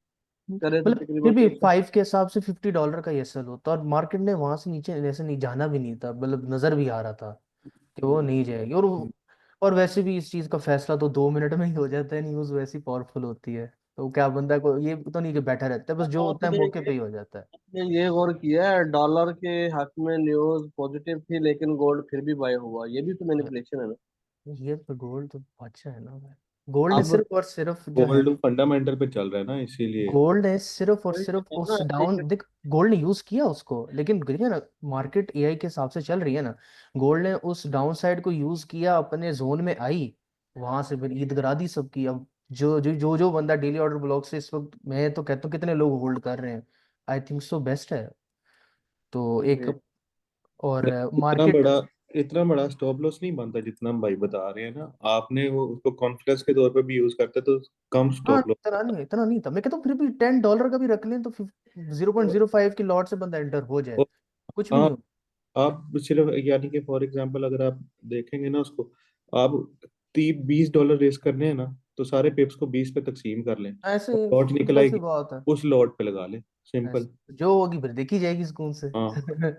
करे तो मतलब फिर तकरीबन भी 100। 5 के हिसाब से $50 का एसएल होता, और मार्केट ने वहां से नीचे ऐसे नहीं जाना भी नहीं था, मतलब नजर भी आ रहा था कि वो नहीं जाएगी, और वैसे भी इस चीज का फैसला तो 2 मिनट में ही हो जाता है, न्यूज वैसी पावरफुल होती है। तो क्या बंदा को ये तो नहीं कि बैठा रहता है, बस जो होता है आपने मौके पे ये ही हो जाता है। आपने ये गौर किया है, डॉलर के हक में न्यूज पॉजिटिव थी लेकिन गोल्ड फिर भी बाय हुआ, ये भी तो मैनिपुलेशन है ना। ये तो गोल्ड तो अच्छा है ना भाई। गोल्ड ने अब सिर्फ और सिर्फ जो है, गोल्ड फंडामेंटल पे चल रहा है ना, इसीलिए। गोल्ड ने सिर्फ और वही तो सिर्फ है उस ना, डाउन देख, गोल्ड ने यूज किया उसको, लेकिन देखिए ना, मार्केट एआई के हिसाब से चल रही है ना, गोल्ड ने उस डाउन साइड को यूज किया, अपने जोन में आई, वहां से फिर ईद गिरा दी सबकी। अब जो बंदा डेली ऑर्डर ब्लॉक से इस वक्त, मैं तो कहता हूँ कितने लोग होल्ड कर रहे हैं, आई थिंक सो बेस्ट है। तो एक, जी। और लेकिन मार्केट, इतना बड़ा स्टॉप लॉस नहीं बनता जितना हम भाई बता रहे हैं ना। आपने वो उसको कॉन्फिडेंस के तौर पे भी यूज करते तो कम हाँ स्टॉप लॉस। इतना नहीं था, मैं कहता हूँ फिर भी $10 का भी रख लें तो 0.05 की लॉट से बंदा एंटर हो जाए, कुछ भी नहीं आप हो। आप सिर्फ यानी कि फॉर एग्जांपल अगर आप देखेंगे ना उसको, आप 30-20 डॉलर रेस करने हैं ना, तो सारे पिप्स को 20 पे तकसीम कर लें ऐसे और लॉट निकल सिंपल सी आएगी, बात है। उस लॉट पे लगा लें। सिंपल। ऐसे जो होगी फिर देखी जाएगी सुकून से। हाँ।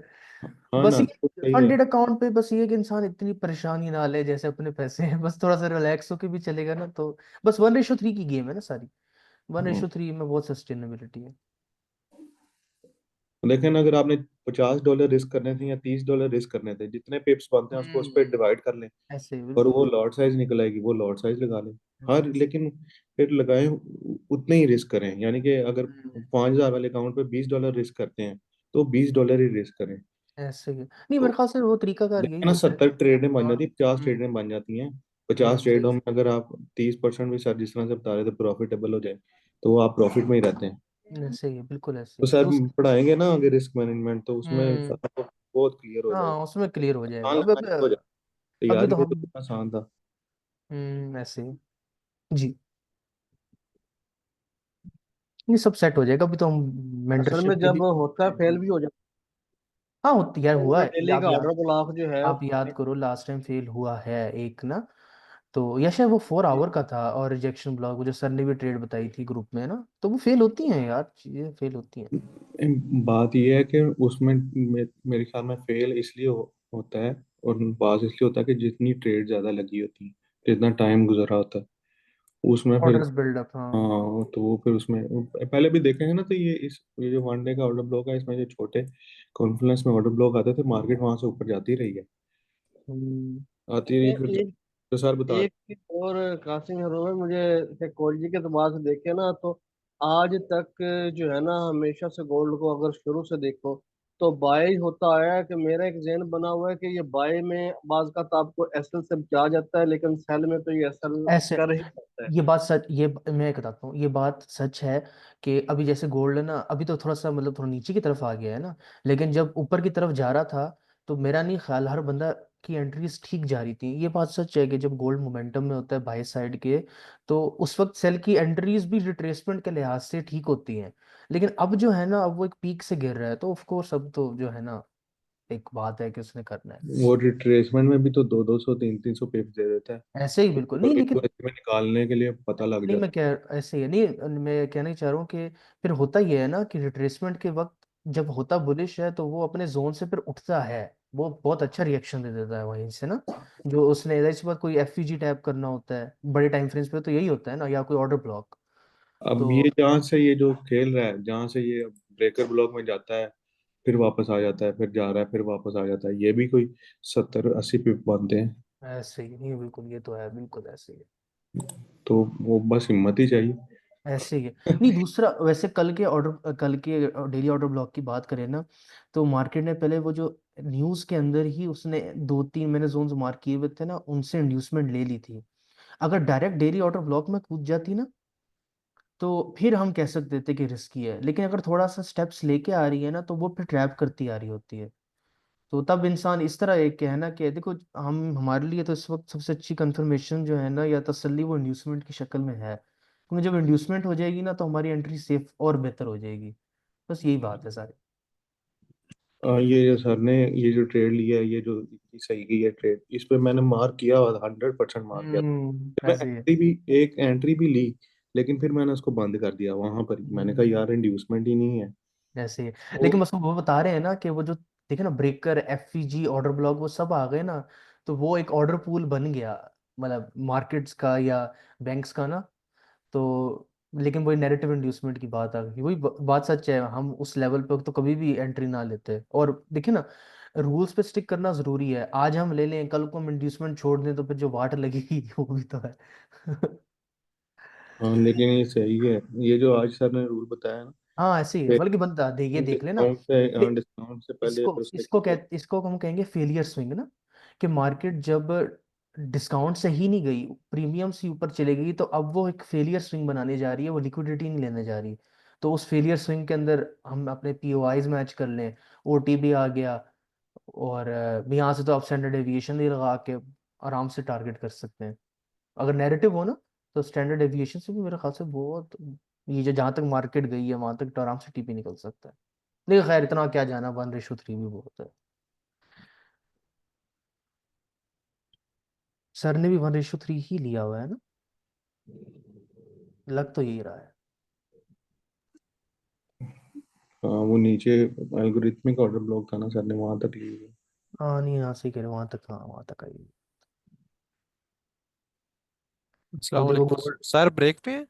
हाँ बस ना, ये तो सही है। फंडेड अकाउंट पे बस ये कि इंसान इतनी परेशानी ना ले, जैसे अपने पैसे हैं, बस थोड़ा सा रिलैक्स होके भी चलेगा ना, तो बस 1:3 की गेम है ना सारी, वन हाँ। रेशो थ्री में बहुत सस्टेनेबिलिटी है। लेकिन अगर आपने 50 डॉलर रिस्क करने थे या 30 डॉलर रिस्क करने थे, जितने पिप्स बनते हैं उसको उस पर डिवाइड कर लें ऐसे ही और बिल्कुल। वो लॉट साइज निकल आएगी, वो लॉट साइज लगा लें। हर ऐसे लेकिन फिर लगाएं उतने ही रिस्क करें, यानी कि अगर हम्म, 5,000 वाले अकाउंट पे 20 डॉलर रिस्क करते हैं तो 20 डॉलर ही रिस्क करें। ऐसे ही नहीं, तो मेरे ख्याल से वो तरीकाकार यही देखिए ना, होता है। 70 ट्रेडें बन जाती है, 50 ट्रेडें हम्म बन जाती हैं। 50 ट्रेडों में अगर आप 30% भी सर जिस तरह से बता रहे थे प्रॉफिटेबल हो जाए, तो वो आप प्रॉफिट में ही रहते हैं। ऐसे ही है, बिल्कुल ऐसे तो ही है सर तो पढ़ाएंगे ना आगे रिस्क मैनेजमेंट, तो उसमें हम्म, सारा बहुत क्लियर हो हाँ जाएगा। उसमें क्लियर हो जाएगा। आसान अब लगना शुरू हो जाएगा तो अभी यार तो ये तो हम, इतना आसान था। ऐसे ही जी, ये सब सेट हो जाएगा। अभी तो हम असल मेंटरशिप में के जब भी, होता है फेल भी हो जाता हाँ होती यार, है, हुआ ये है ये, डेली का ऑर्डर ब्लॉक जो है। आप याद करो लास्ट टाइम फेल हुआ है एक ना, तो या शायद वो 4 आवर का था, और रिजेक्शन ब्लॉक वो जो सर ने भी ट्रेड बताई थी ग्रुप में ना, तो वो फेल होती हैं यार, चीजें फेल होती हैं। बात ये है कि उसमें मेरे ख्याल में फेल इसलिए होता है, और पास इसलिए होता है कि जितनी ट्रेड ज्यादा लगी होती है, जितना टाइम गुजरा होता है उसमें फिर। ऑर्डर्स बिल्डअप, हाँ। हाँ, तो वो फिर उसमें पहले भी देखेंगे ना, तो ये जो 1 डे का ऑर्डर ब्लॉक है, इसमें जो छोटे कॉन्फ्लुएंस में ऑर्डर ब्लॉक आते थे, मार्केट वहां से ऊपर जाती रही है, हम्म, आती रही फिर। एक तो सर बता एक चीज और कासिम हरो में मुझे साइकोलॉजी के एतबार से देखे ना, तो आज तक जो है ना, हमेशा से गोल्ड को अगर शुरू से देखो तो बाय होता आया है। कि मेरा एक जहन बना हुआ है कि ये बाय में बाज का तो आपको एसएल से बचा जाता है, लेकिन सेल में तो ये एसएल ऐसे कर ही सकता है। ये बात सच, ये मैं बताता हूँ, ये बात सच है कि अभी जैसे गोल्ड ना, अभी तो थोड़ा सा मतलब थोड़ा नीचे की तरफ आ गया है ना, लेकिन जब ऊपर की तरफ जा रहा था, तो मेरा नहीं ख्याल हर बंदा की एंट्रीज ठीक जा रही थी। ये बात सच है कि जब गोल्ड मोमेंटम में होता है बाई साइड के, तो उस वक्त सेल की एंट्रीज भी रिट्रेसमेंट के लिहाज से ठीक होती हैं। लेकिन अब जो है ना, अब वो एक पीक से गिर रहा है, तो ऑफ कोर्स अब तो जो है ना, एक बात है कि उसने करना है। वो रिट्रेसमेंट में भी तो 200-200 300-300 पिप दे देता है। ऐसे ही बिल्कुल नहीं, तो लेकिन इनको इसमें निकालने के लिए पता लग नहीं, मैं जाता कह ऐसे ही है नहीं, मैं कहना ही चाह रहा हूँ कि फिर होता ही है ना कि रिट्रेसमेंट के वक्त जब होता बुलिश है, तो वो अपने जोन से फिर उठता है, वो बहुत अच्छा रिएक्शन दे देता है वहीं से ना, जो उसने इस बात कोई एफवीजी टैप करना होता है बड़े टाइम फ्रेम्स पे, तो यही होता है ना, या कोई ऑर्डर ब्लॉक। है। अब तो ये जहाँ से ये जो खेल रहा है, जहाँ से ये ब्रेकर ब्लॉक में जाता है, फिर वापस आ जाता है, फिर जा रहा है, फिर वापस आ जाता है, ये भी कोई 70-80 पिप बनते हैं। ऐसे ही नहीं, बिल्कुल ये तो है, बिल्कुल ऐसे ही है। तो वो बस हिम्मत ही चाहिए। ऐसे ही है। नहीं दूसरा, वैसे कल के डेली ऑर्डर ब्लॉक की बात करें ना, तो मार्केट ने पहले वो जो न्यूज के अंदर ही उसने 2-3 मैंने जोन्स मार्क किए हुए थे ना, उनसे इंड्यूसमेंट ले ली थी। अगर डायरेक्ट डेली ऑर्डर ब्लॉक में कूद जाती ना, तो फिर हम कह सकते थे कि रिस्की है, लेकिन अगर थोड़ा सा स्टेप्स लेके आ रही है ना, तो वो फिर ट्रैप करती आ रही होती है। तो तब इंसान इस तरह एक कहना कि देखो, हम हमारे लिए तो इस वक्त सबसे अच्छी कंफर्मेशन जो है ना, या तसल्ली, वो इंड्यूसमेंट की शक्ल में है, क्योंकि जब इंड्यूसमेंट हो जाएगी ना, तो हमारी एंट्री सेफ और बेहतर हो जाएगी। बस यही बात है सारी। ये जो सर ने ये जो ट्रेड लिया है, ये जो इतनी सही गई है ट्रेड, इस पे मैंने मार्क किया हुआ था, 100% मार्क किया था। मैं ऐसे ही है। एक एंट्री भी ली, लेकिन फिर मैंने उसको बंद कर दिया वहां पर ही। मैंने कहा हम्म, यार इंड्यूसमेंट ही नहीं है। ऐसे ही है, तो लेकिन बस वो बता रहे हैं ना कि वो जो देखे ना, ब्रेकर, एफवीजी, ऑर्डर ब्लॉक, वो सब आ गए ना, तो वो एक ऑर्डर पूल बन गया, मतलब मार्केट्स का या बैंक्स का ना। तो लेकिन वही नैरेटिव इंड्यूसमेंट की बात आ गई, वही बात सच है, हम उस लेवल पे तो कभी भी एंट्री ना लेते। और देखिए ना, रूल्स पे स्टिक करना जरूरी है। आज हम ले लें, कल को हम इंड्यूसमेंट छोड़ दें, तो फिर जो वाट लगेगी वो भी तो है। हाँ लेकिन ये सही है, ये जो आज सर ने रूल बताया ना, हाँ ऐसे ही है, कि बल्कि बनता देखिए, देख लेना। डिस्काउंट से, हाँ फे- डिस्काउंट से पहले इसको अगर उसने इसको किया। कह इसको हम कहेंगे फेलियर स्विंग ना, कि मार्केट जब डिस्काउंट से ही नहीं गई, प्रीमियम से ऊपर चले गई, तो अब वो एक फेलियर स्विंग बनाने जा रही है, वो लिक्विडिटी नहीं लेने जा रही। तो उस फेलियर स्विंग के अंदर हम अपने पीओआईज मैच कर लें, ओटीबी आ गया, और यहाँ से तो आप स्टैंडर्ड डेविएशन भी लगा के आराम से टारगेट कर सकते हैं। अगर नैरेटिव हो ना, तो स्टैंडर्ड डेविएशन से भी मेरे ख्याल से बहुत, ये जो जहाँ तक मार्केट गई है वहां तक तो आराम से टीपी निकल सकता है। नहीं खैर, इतना क्या जाना, 1:3 भी बहुत है। सर ने भी 1:3 ही लिया हुआ है ना, लग तो यही रहा है। हाँ वो नीचे एल्गोरिथमिक ऑर्डर ब्लॉक था ना, सर ने वहां तक ली हुई हाँ नहीं, यहाँ से कह रहे वहां तक, हाँ वहां तक आई। अस्सलाम वो देखो वालेकुम गोल्ड। सर, ब्रेक पे हैं?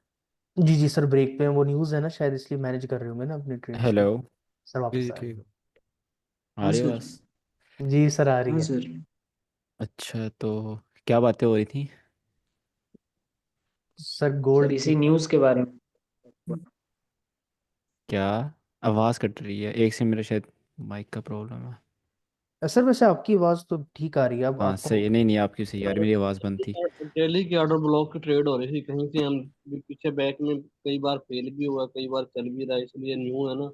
जी जी सर, ब्रेक पे हैं, वो न्यूज़ है ना शायद, इसलिए मैनेज कर रहे होंगे ना अपने ट्रेड्स हेलो। को। सर जी वापस जी आए। ठीक है। आ हाँ रही है सर। बस। जी सर, आ रही हाँ है। सर। अच्छा, तो क्या बातें हो रही थी? सर सर गोल्ड इसी की। न्यूज़ के बारे में। क्या? आवाज़ कट रही है एक से, मेरा शायद माइक का प्रॉब्लम है। सर वैसे आपकी आवाज़ तो ठीक आ रही है, अब हाँ आपको। सही है। नहीं नहीं, आपकी सही आ रही, मेरी आवाज़ बंद थी। डेली की ऑर्डर ब्लॉक की ट्रेड हो रही थी, कहीं से हम भी पीछे बैक में कई बार फेल भी हुआ, कई बार चल भी रहा है, इसलिए न्यू है ना।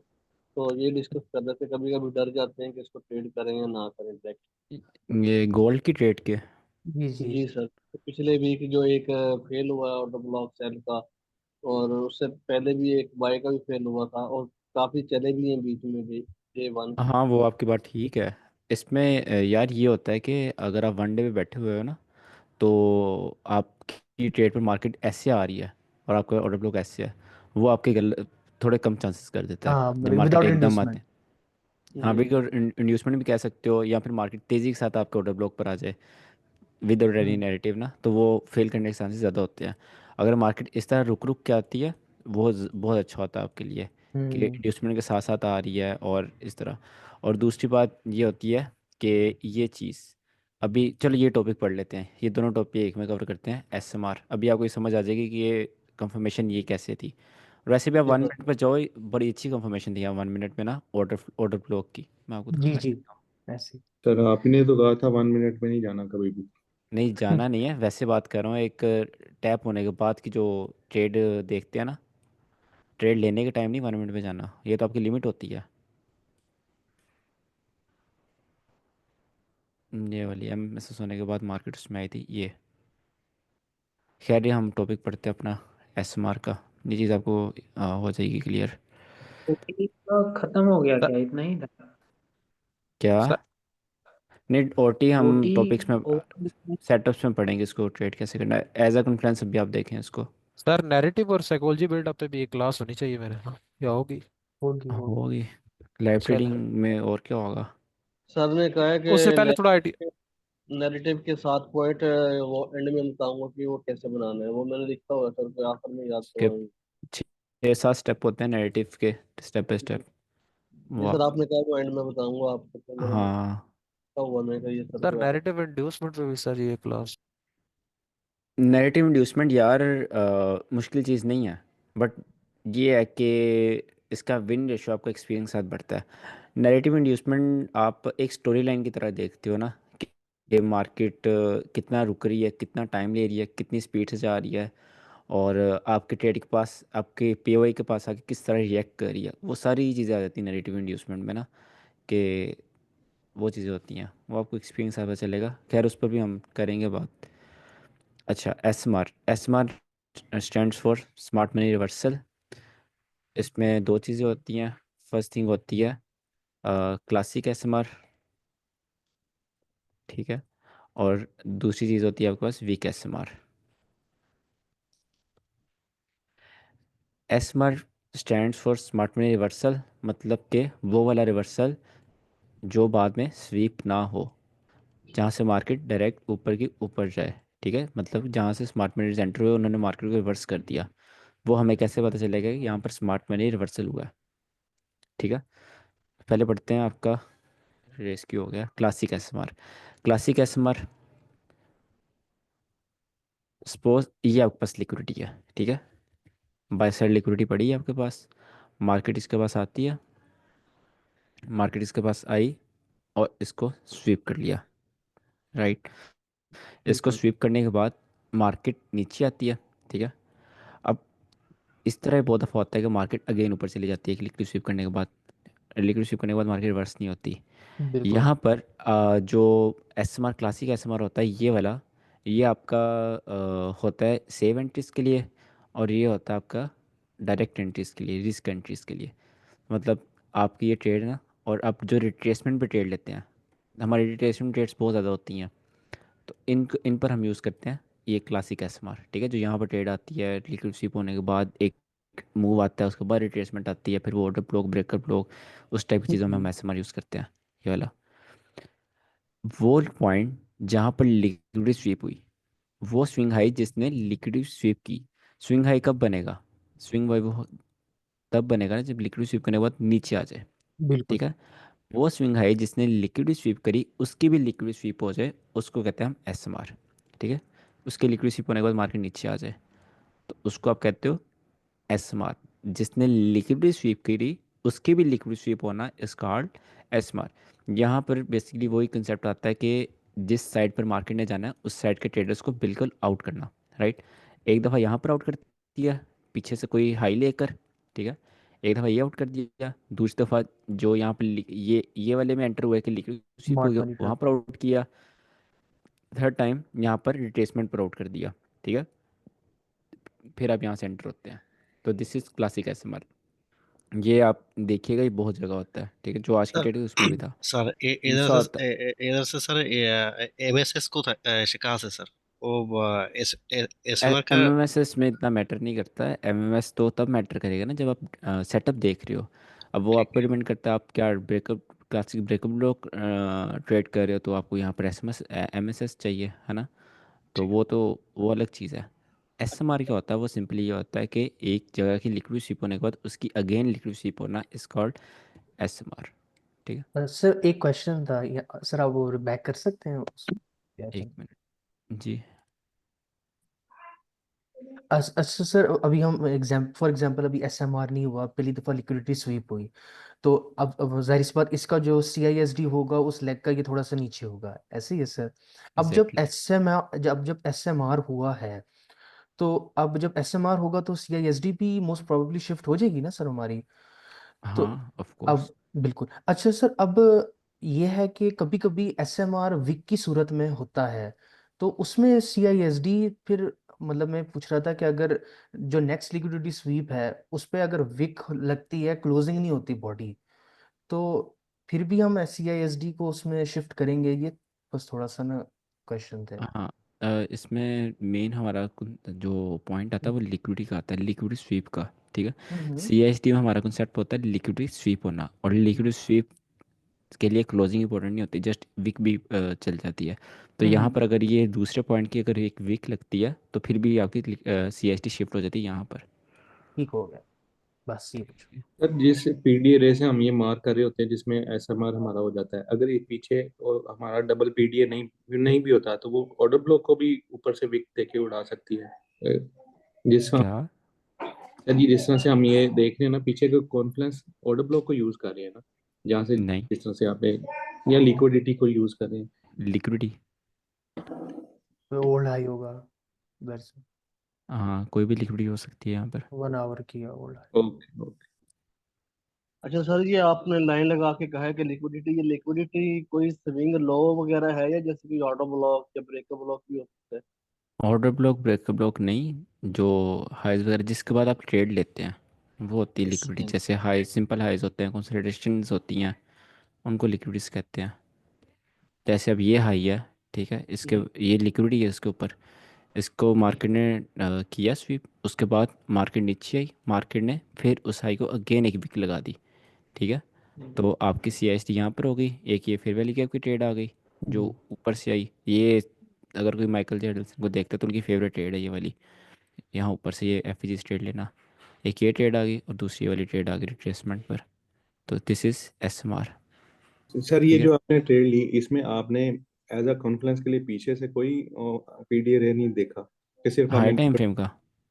तो ये डिस्कस कर रहे थे, कभी कभी डर जाते हैं कि इसको ट्रेड करें या ना करें डायरेक्ट। ये गोल्ड की ट्रेड के? जी जी। जी सर, तो पिछले वीक जो एक फेल हुआ ऑर्डर ब्लॉक सेल का, और उससे पहले भी एक बाय का भी फेल हुआ था, और काफी चले भी हैं बीच में भी, J1। हाँ वो आपकी बात ठीक है। इसमें यार ये होता है कि अगर आप वन डे पे बैठे हुए हो ना, तो आपकी ट्रेड पर मार्केट ऐसे आ रही है और आपका ऑर्डर ब्लॉक ऐसे है, वो आपके थोड़े कम चांसेस कर देता है हाँ, जब मार्केट विदाउट एकदम आते इंड्यूसमेंट। हैं। हाँ जी बिल्कुल, इंड्यूसमेंट भी कह सकते हो, या फिर मार्केट तेज़ी के साथ आपके ऑर्डर ब्लॉक पर आ जाए विद एनी हम्म नैरेटिव ना, तो वो फेल करने के चांसेस ज़्यादा होते हैं। अगर मार्केट इस तरह रुक रुक के आती है, वो बहुत अच्छा होता है आपके लिए, कि हम्म इंड्यूसमेंट के साथ साथ आ रही है और इस तरह। और दूसरी बात ये होती है कि ये चीज़, अभी चलो ये टॉपिक पढ़ लेते हैं, ये दोनों टॉपिक एक में कवर करते हैं। एसएमआर, अभी आपको ये समझ आ जाएगी कि ये कंफर्मेशन ये कैसे थी। और वैसे भी आप जी वन सर। मिनट पर जाओ, बड़ी अच्छी कंफर्मेशन थी यहाँ 1 मिनट में ना, ऑर्डर ऑर्डर ब्लॉक की, मैं आपको जी दिखाता जी, हूँ। ऐसे सर। आप ही ने तो कहा था 1 मिनट में नहीं जाना कभी भी। नहीं ही। जाना नहीं है, वैसे बात कर रहा हूँ, एक टैप होने के बाद की जो ट्रेड देखते हैं ना, ट्रेड लेने के टाइम नहीं 1 मिनट में जाना, ये तो आपकी लिमिट होती है। ये वाली एम एस एस होने के बाद मार्केट उसमें आई थी ये। खैर ये हम टॉपिक पढ़ते हैं अपना, एस एम आर का। ये चीज़ आपको हो जाएगी क्लियर। ओटीपी का खत्म हो गया सर क्या, इतना ही था? क्या? सर नहीं, ओटी हम ओटी टॉपिक्स में, ओवर। सेटअप्स में पढ़ेंगे इसको, ट्रेड कैसे करना है एज अ कॉन्फ्रेंस भी आप देखें इसको। सर नैरेटिव और साइकोलॉजी बिल्डअप पे भी एक क्लास होनी चाहिए मेरे, हाँ क्या होगी? होगी होगी। होगी। लाइव चल, ट्रेडिंग में और क्या होगा? सर ने कहा है उससे पहले कि थोड़ा आइडिया। नैरेटिव के 7 पॉइंट वो एंड में बताऊंगा कि वो कैसे बनाना है, वो मैंने लिखा हुआ है सर, कोई आखिर में याद उसके करवाऊंगा। 6 7 स्टेप होते हैं नैरेटिव के, स्टेप बाय स्टेप। वो जी सर, आप, आपने कहा वो एंड में बताऊंगा आपको, तो मैंने हाँ। लिखा हुआ, मैं कहा ये सर सर को याद नैरेटिव इंड्यूसमेंट पे भी सर ये क्लास। नैरेटिव इंड्यूसमेंट यार मुश्किल चीज़ नहीं है, बट ये है कि इसका विन रेशो आपका एक्सपीरियंस के साथ बढ़ता है। नैरेटिव इंड्यूसमेंट आप एक स्टोरी लाइन की तरह देखते हो ना, कि मार्केट कितना रुक रही है, कितना टाइम ले रही है, कितनी स्पीड से जा रही है, और आपके ट्रेड के पास, आपके पीओआई के पास आके किस तरह रिएक्ट कर रही है, वो सारी चीज़ें आ जाती हैं नैरेटिव इंड्यूसमेंट में ना, कि वो चीज़ें होती हैं, वो आपको एक्सपीरियंस पता चलेगा। खैर उस पर भी हम करेंगे बात। अच्छा, SMR, SMR stands for smart money reversal. इसमें दो चीज़ें होती हैं। फर्स्ट थिंग होती है क्लासिक एसएमआर, ठीक है, और दूसरी चीज़ होती है आपके पास weak SMR. SMR stands for smart money reversal, मतलब कि वो वाला रिवर्सल जो बाद में स्वीप ना हो, जहाँ से मार्केट डायरेक्ट ऊपर की ऊपर जाए, ठीक है, मतलब जहाँ से स्मार्ट मनी एंटर हुए, उन्होंने मार्केट को रिवर्स कर दिया, वो हमें कैसे पता चलेगा कि यहाँ पर स्मार्ट मनी रिवर्सल हुआ है। ठीक है, पहले पढ़ते हैं आपका रेस्क्यू हो गया classic ASMR. Classic ASMR, suppose ये आपके पास लिक्विडिटी है, ठीक है, बाय साइड लिक्विडिटी पड़ी है आपके पास, मार्केट इसके पास आती है, मार्केट इसके पास आई और इसको स्वीप कर लिया, राइट। इसको बिल्कुल। स्वीप करने के बाद मार्केट नीचे आती है, ठीक है। अब इस तरह बहुत दफ़ा होता है कि मार्केट अगेन ऊपर चली जाती है, लिक्विड स्वीप करने के बाद, लिक्विड स्वीप करने के बाद मार्केट रिवर्स नहीं होती। बिल्कुल। यहाँ पर जो एसएमआर क्लासिक एसएमआर होता है ये वाला, ये आपका होता है सेव एंट्रीज के लिए, और ये होता है आपका डायरेक्ट एंट्रीज के लिए, रिस्क एंट्रीज के लिए। मतलब आपकी ये ट्रेड ना, और आप जो रिट्रेसमेंट पे ट्रेड लेते हैं, हमारी रिट्रेसमेंट ट्रेड्स बहुत ज़्यादा होती हैं, तो इन पर हम यूज़ करते हैं ये क्लासिक एसएमआर, ठीक है। जो यहाँ पर ट्रेड आती है, लिक्विड स्वीप होने के बाद एक मूव आता है, उसके बाद रिट्रेसमेंट आती है, फिर वो ऑर्डर ब्लॉक, ब्रेकर ब्लॉक, उस टाइप की चीज़ों में हम हम्म, एसएमआर यूज़ करते हैं, ये वाला। वो पॉइंट जहाँ पर लिक्विड स्वीप हुई, वो स्विंग हाई जिसने लिक्विड स्वीप की, स्विंग हाई कब बनेगा, स्विंग हाई वो तब बनेगा ना जब लिक्विड स्वीप करने के बाद नीचे आ जाए, बिल्कुल। ठीक है। वो स्विंग हाई जिसने लिक्विड स्वीप करी उसकी भी लिक्विड स्वीप हो जाए, उसको कहते हैं हम एसएमआर, ठीक है। उसके लिक्विड स्वीप होने के बाद मार्केट नीचे आ जाए, तो उसको आप कहते हो एसएमआर। जिसने लिक्विड स्वीप करी उसकी भी लिक्विड स्वीप होना इज कॉल्ड एसएमआर। यहाँ पर बेसिकली वही कंसेप्ट आता है कि जिस साइड पर मार्केट ने जाना है उस साइड के ट्रेडर्स को बिल्कुल आउट करना, राइट। एक दफ़ा यहाँ पर आउट कर दिया पीछे से कोई हाई लेकर, ठीक है, एक दफ़ा ये आउट कर दिया, दूसरी दफ़ा जो यहाँ पर ये वाले में एंटर हुआ है कि लिक्विड स्वीप हो स्मार्ट गया, मनी वहाँ ट्रैप। पर आउट किया, थर्ड टाइम यहाँ पर रिट्रेसमेंट पर आउट कर दिया, ठीक है, फिर आप यहाँ से एंटर होते हैं। तो दिस इज क्लासिक एसएमआर। ये आप देखिएगा, ये बहुत जगह होता है, ठीक है, जो आज की सर डेट है उसमें भी था। सर दूसरा होता इधर से सर एमएसएस को था कहाँ से सर? वो एसएमआर का। एम एम एस में इतना मैटर नहीं करता है, एम एम एस तो तब मैटर करेगा ना जब आप सेटअप देख रहे हो। अब वो ठीक आपको है। डिपेंड करता है आप क्या ब्रेकअप, क्लासिक ब्रेकअप लोग ट्रेड कर रहे हो, तो आपको यहाँ पर एम एस एस चाहिए, है ना। तो ठीक है। वो अलग चीज़ है। एस एम आर क्या होता है, वो सिंपली ये होता है कि एक जगह की लिक्विड स्वीप होने के बाद उसकी अगेन लिक्विड स्वीप होना is called S M R, ठीक है। सर एक क्वेश्चन था सर, आप वो बैक कर सकते हैं क्या एक चल। मिनट जी। अच्छा सर, अभी हम फॉर एग्जांपल अभी एसएमआर नहीं हुआ, पहली दफा लिक्विडिटी स्वीप हुई, तो अब जाहिर सी बात इसका जो सीआईएसडी होगा उस लेग का ये थोड़ा सा नीचे होगा, ऐसे ही है सर। अब जब एग्जैक्टली। एसएमआर जब एसएमआर हुआ है, तो अब जब एसएमआर होगा तो सीआईएसडी भी मोस्ट प्रोबेबली शिफ्ट हो जाएगी ना सर हमारी। तो हाँ ऑफ कोर्स। अब बिल्कुल। अच्छा सर, अब ये है कि कभी कभी एसएमआर विक की सूरत में होता है, तो उसमें सीआईएसडी फिर, मतलब मैं पूछ रहा था कि अगर जो नेक्स्ट लिक्विडिटी स्वीप है उस पे अगर विक लगती है, क्लोजिंग नहीं होती बॉडी, तो फिर भी हम सीआईएसडी को उसमें शिफ्ट करेंगे, ये बस थोड़ा सा ना क्वेश्चन थे। हाँ, इसमें मेन हमारा जो पॉइंट आता है वो लिक्विडिटी का आता है, लिक्विडिटी स्वीप का, ठीक है। हम्म। सी एस टी में हमारा कंसेप्ट होता है लिक्विडिटी स्वीप होना, और लिक्विडिटी स्वीप के लिए क्लोजिंग इंपॉर्टेंट नहीं होती, जस्ट विक भी चल जाती है। तो यहाँ हम्म। पर अगर ये दूसरे पॉइंट की अगर एक विक लगती है तो फिर भी आपकी सी एस टी शिफ्ट हो जाती है यहाँ पर। ठीक हो गया, बस ये पूछो। सर जिस पीडीए रे से हम ये मार्क कर रहे होते हैं जिसमें एसएमआर हमारा हो जाता है, अगर ये पीछे और हमारा डबल पीडीए नहीं नहीं भी होता तो वो ऑर्डर ब्लॉक को भी ऊपर से विक देके उड़ा सकती है। जिस क्या? सर जी जिस तरह से हम ये देख रहे हैं ना, पीछे का कॉन्फ्लेंस ऑर्डर ब्लॉक को यूज कर रहे हैं ना, जहाँ से नहीं, जिस तरह से आप या लिक्विडिटी को यूज कर रहे हैं। लिक्विडिटी। ओल्ड हाई होगा उधर से, हाँ, कोई भी लिक्विडिटी हो सकती है यहाँ पर। 1 आवर की ओल्ड हाई। Okay okay. अच्छा सर, ये आपने लाइन लगा के कहा है कि लिक्विडिटी, ये लिक्विडिटी कोई स्विंग लो वगैरह है, या जैसे कि ऑटो ब्लॉक या ब्रेकर ब्लॉक भी हो सकता है? ऑर्डर ब्लॉक, ब्रेकर ब्लॉक नहीं, जो हाइज वगैरह जिसके बाद आप ट्रेड लेते हैं वो होती है लिक्विडिटी। स्विंग। जैसे हाई सिंपल हाइज होते हैं, कंसोलिडेशंस होती हैं, उनको लिक्विडिटीज कहते हैं। जैसे अब ये हाई है, ठीक है, इसके ये लिक्विडिटी है इसके ऊपर, इसको मार्केट ने किया स्वीप, उसके बाद मार्केट नीचे आई, मार्केट ने फिर उस हाई को अगेन एक विक लगा दी, ठीक है। तो आपकी सी एस टी यहाँ पर हो गई, एक ये फेयर वैल्यू गैप की ट्रेड आ गई जो ऊपर से आई। ये अगर कोई माइकल जेडसन को देखता है तो उनकी फेवरेट ट्रेड है ये वाली। यहाँ ऊपर से ये एफ जी ट्रेड लेना, एक ये ट्रेड आ गई और दूसरी वाली ट्रेड आ गई रिट्रेसमेंट पर। तो this is S M R. Sir ये ठीक है, जो आपने ट्रेड ली इसमें आपने एज अ कॉन्फ्रेंस के लिए पीछे से कोई पीडीए रे नहीं देखा कि सिर्फ हाई आपने? टाइम फ्रेम का?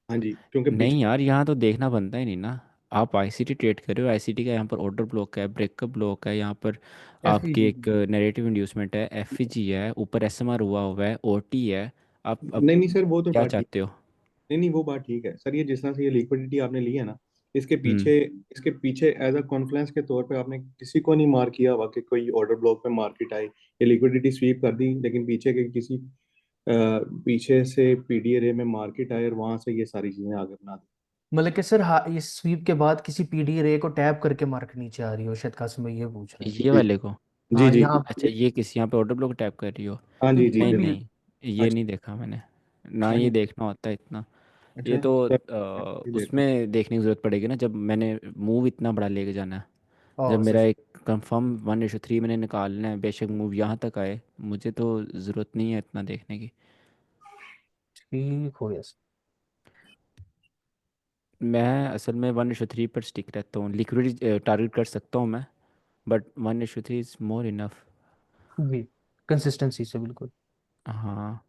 हाँ जी, क्योंकि नहीं पीछे। यार, यहाँ तो देखना बनता ही नहीं ना। आप आईसीटी ट्रेड कर रहे हो, आईसीटी का यहाँ पर ऑर्डर ब्लॉक है, ब्रेकअप ब्लॉक है, यहाँ पर एफ आपकी एक नैरेटिव इंड्यूसमेंट है, एफजी है, ऊपर एसएमआर हुआ हुआ है, ओटी है। आप अब नहीं नहीं सर, वो तो क्या बात ठीक। चाहते हो? नहीं नहीं, वो बात ठीक है सर। ये जिस तरह से ये लिक्विडिटी आपने ली है ना, इसके हम्म। पीछे इसके पीछे एज अ कॉन्फ्रेंस के तौर पे आपने किसी को नहीं मार किया हुआ कि कोई ऑर्डर ब्लॉक पे मार्केट आई, ये लिक्विडिटी स्वीप कर दी, लेकिन पीछे के किसी पीछे से पीडीए रे में मार्केट आए और वहां से ये सारी चीजें आगे बना दी। मतलब कि सर, हाँ, इस स्वीप के बाद किसी पीडी रे को टैप करके मार्केट नीचे आ रही हो, शायद कासिम भाई ये पूछ रहे हैं। ये जी वाले को? जी हाँ, जी। यहाँ अच्छा, ये किस यहाँ पे ऑर्डर ब्लॉक टैप कर रही हो? हाँ जी क्योंकि जी नहीं कोई भी। बिल्कुल। नहीं, ये अच्छा नहीं देखा मैंने ना, नहीं ये नहीं। देखना होता है इतना। ये अच्छा तो सर, ये देखो। उसमें देखने की ज़रूरत पड़ेगी ना, जब मैंने मूव इतना बड़ा लेके जाना है। जब हाँ मेरा सर। एक कंफर्म 1:3 मैंने निकालना है, बेशक मूव यहाँ तक आए, मुझे तो ज़रूरत नहीं है इतना देखने की। ठीक हो गया सर। मैं असल में 1:3 पर स्टिक रहता हूँ, लिक्विडिटी टारगेट कर सकता हूँ मैं, बट 1:3 इज़ मोर इनफ। जी, कंसिस्टेंसी से बिल्कुल। हाँ,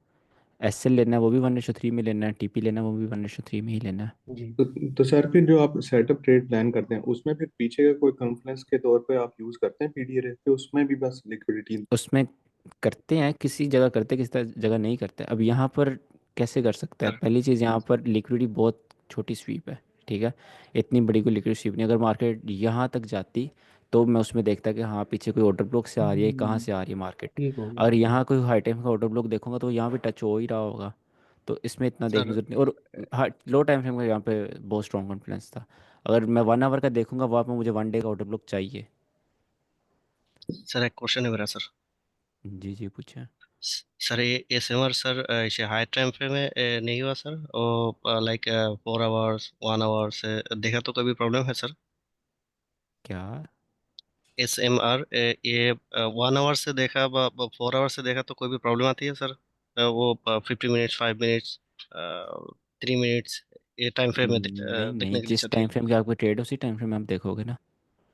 एसएल लेना है वो भी 1:3 में लेना है, टीपी लेना है वो भी 1:3 में ही लेना है। जी। तो सर फिर जो आप सेटअप ट्रेड प्लान करते हैं उसमें फिर पीछे का कोई कॉन्फ्रेंस के तौर पे आप यूज करते हैं पीडीए रे पे, उसमें भी बस लिक्विडिटी? उसमें करते हैं, किसी जगह करते हैं, किसी जगह नहीं करते। अब यहाँ पर कैसे कर सकता है? सर पहली चीज़, यहाँ पर लिक्विडिटी बहुत छोटी स्वीप है, ठीक है, इतनी बड़ी कोई लिक्विड स्वीप नहीं। अगर मार्केट यहाँ तक जाती तो मैं उसमें देखता कि हाँ पीछे कोई ऑर्डर ब्लॉक से आ रही है, कहाँ हम्म, से आ रही है मार्केट। ठीक हो गया। अगर यहाँ कोई हाई टाइम का ऑर्डर ब्लॉक देखूंगा तो यहाँ भी टच हो ही रहा होगा, तो इसमें इतना देखने की सर जरूरत नहीं। और लो टाइम फ्रेम का यहाँ पे बहुत स्ट्रॉन्ग कॉन्फिडेंस था। अगर मैं 1 आवर का देखूंगा वहाँ पे मुझे 1 डे का ऑर्डर ब्लॉक चाहिए। सर एक क्वेश्चन है मेरा सर। जी जी, पूछे। सर ये एसएमआर सर इसे हाई टाइम फ्रेम में नहीं हुआ सर, और लाइक 4 आवर्स 1 आवर से देखा तो कोई भी प्रॉब्लम है सर? क्या? एसएमआर ये 1 आवर से देखा, 4 आवर से देखा तो कोई भी प्रॉब्लम आती है सर? वो 50 मिनट्स, 5 मिनट्स, 3 मिनट्स, ये टाइम फ्रेम में नहीं नहीं, देखने के लिए जिस चाहती टाइम है। फ्रेम की आपकी ट्रेड है उसी टाइम फ्रेम में आप देखोगे ना।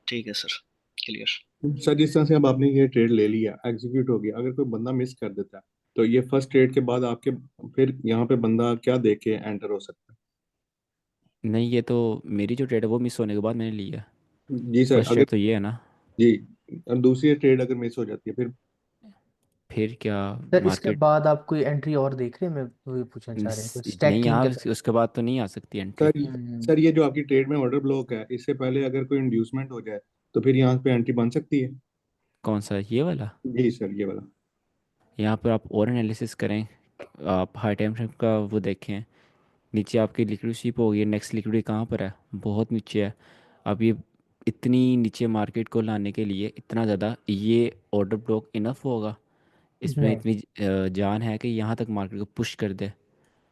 ठीक है सर, क्लियर। सर जिस तरह से अब आपने ये ट्रेड ले लिया, एग्जीक्यूट हो गया, अगर कोई बंदा मिस कर देता है तो ये फर्स्ट ट्रेड के बाद आपके फिर यहाँ पे बंदा क्या देख के एंटर हो सकता नहीं, ये तो मेरी जो ट्रेड है वो मिस होने के बाद मैंने ली है। है? जी सर, फर्स्ट अगर ट्रेड तो ये है ना। जी, और दूसरी ट्रेड अगर मिस हो जाती है फिर? फिर क्या? सर, इसके मार्केट बाद आप कोई एंट्री और देख रहे हैं? मैं वही पूछना चाह रहे हैं, कोई नहीं, स्टैकिंग यहाँ के साथ। उसके बाद तो नहीं आ सकती एंट्री। सर हम्म। सर ये जो आपकी ट्रेड में ऑर्डर ब्लॉक है, इससे पहले अगर कोई इंड्यूसमेंट हो जाए तो फिर यहाँ पे एंट्री बन सकती है? कौन सा, ये वाला? जी सर, ये वाला। यहाँ पर आप और एनालिसिस करें, आप हाई टाइम फ्रेम का वो देखें। नीचे आपकी लिक्विड शिप होगी, नेक्स्ट लिक्विड कहाँ पर है? बहुत नीचे है। अब ये इतनी नीचे मार्केट को लाने के लिए इतना ज़्यादा ये ऑर्डर ब्लॉक इनफ होगा? इसमें नहीं। इतनी जान है कि यहाँ तक मार्केट को पुश कर दे,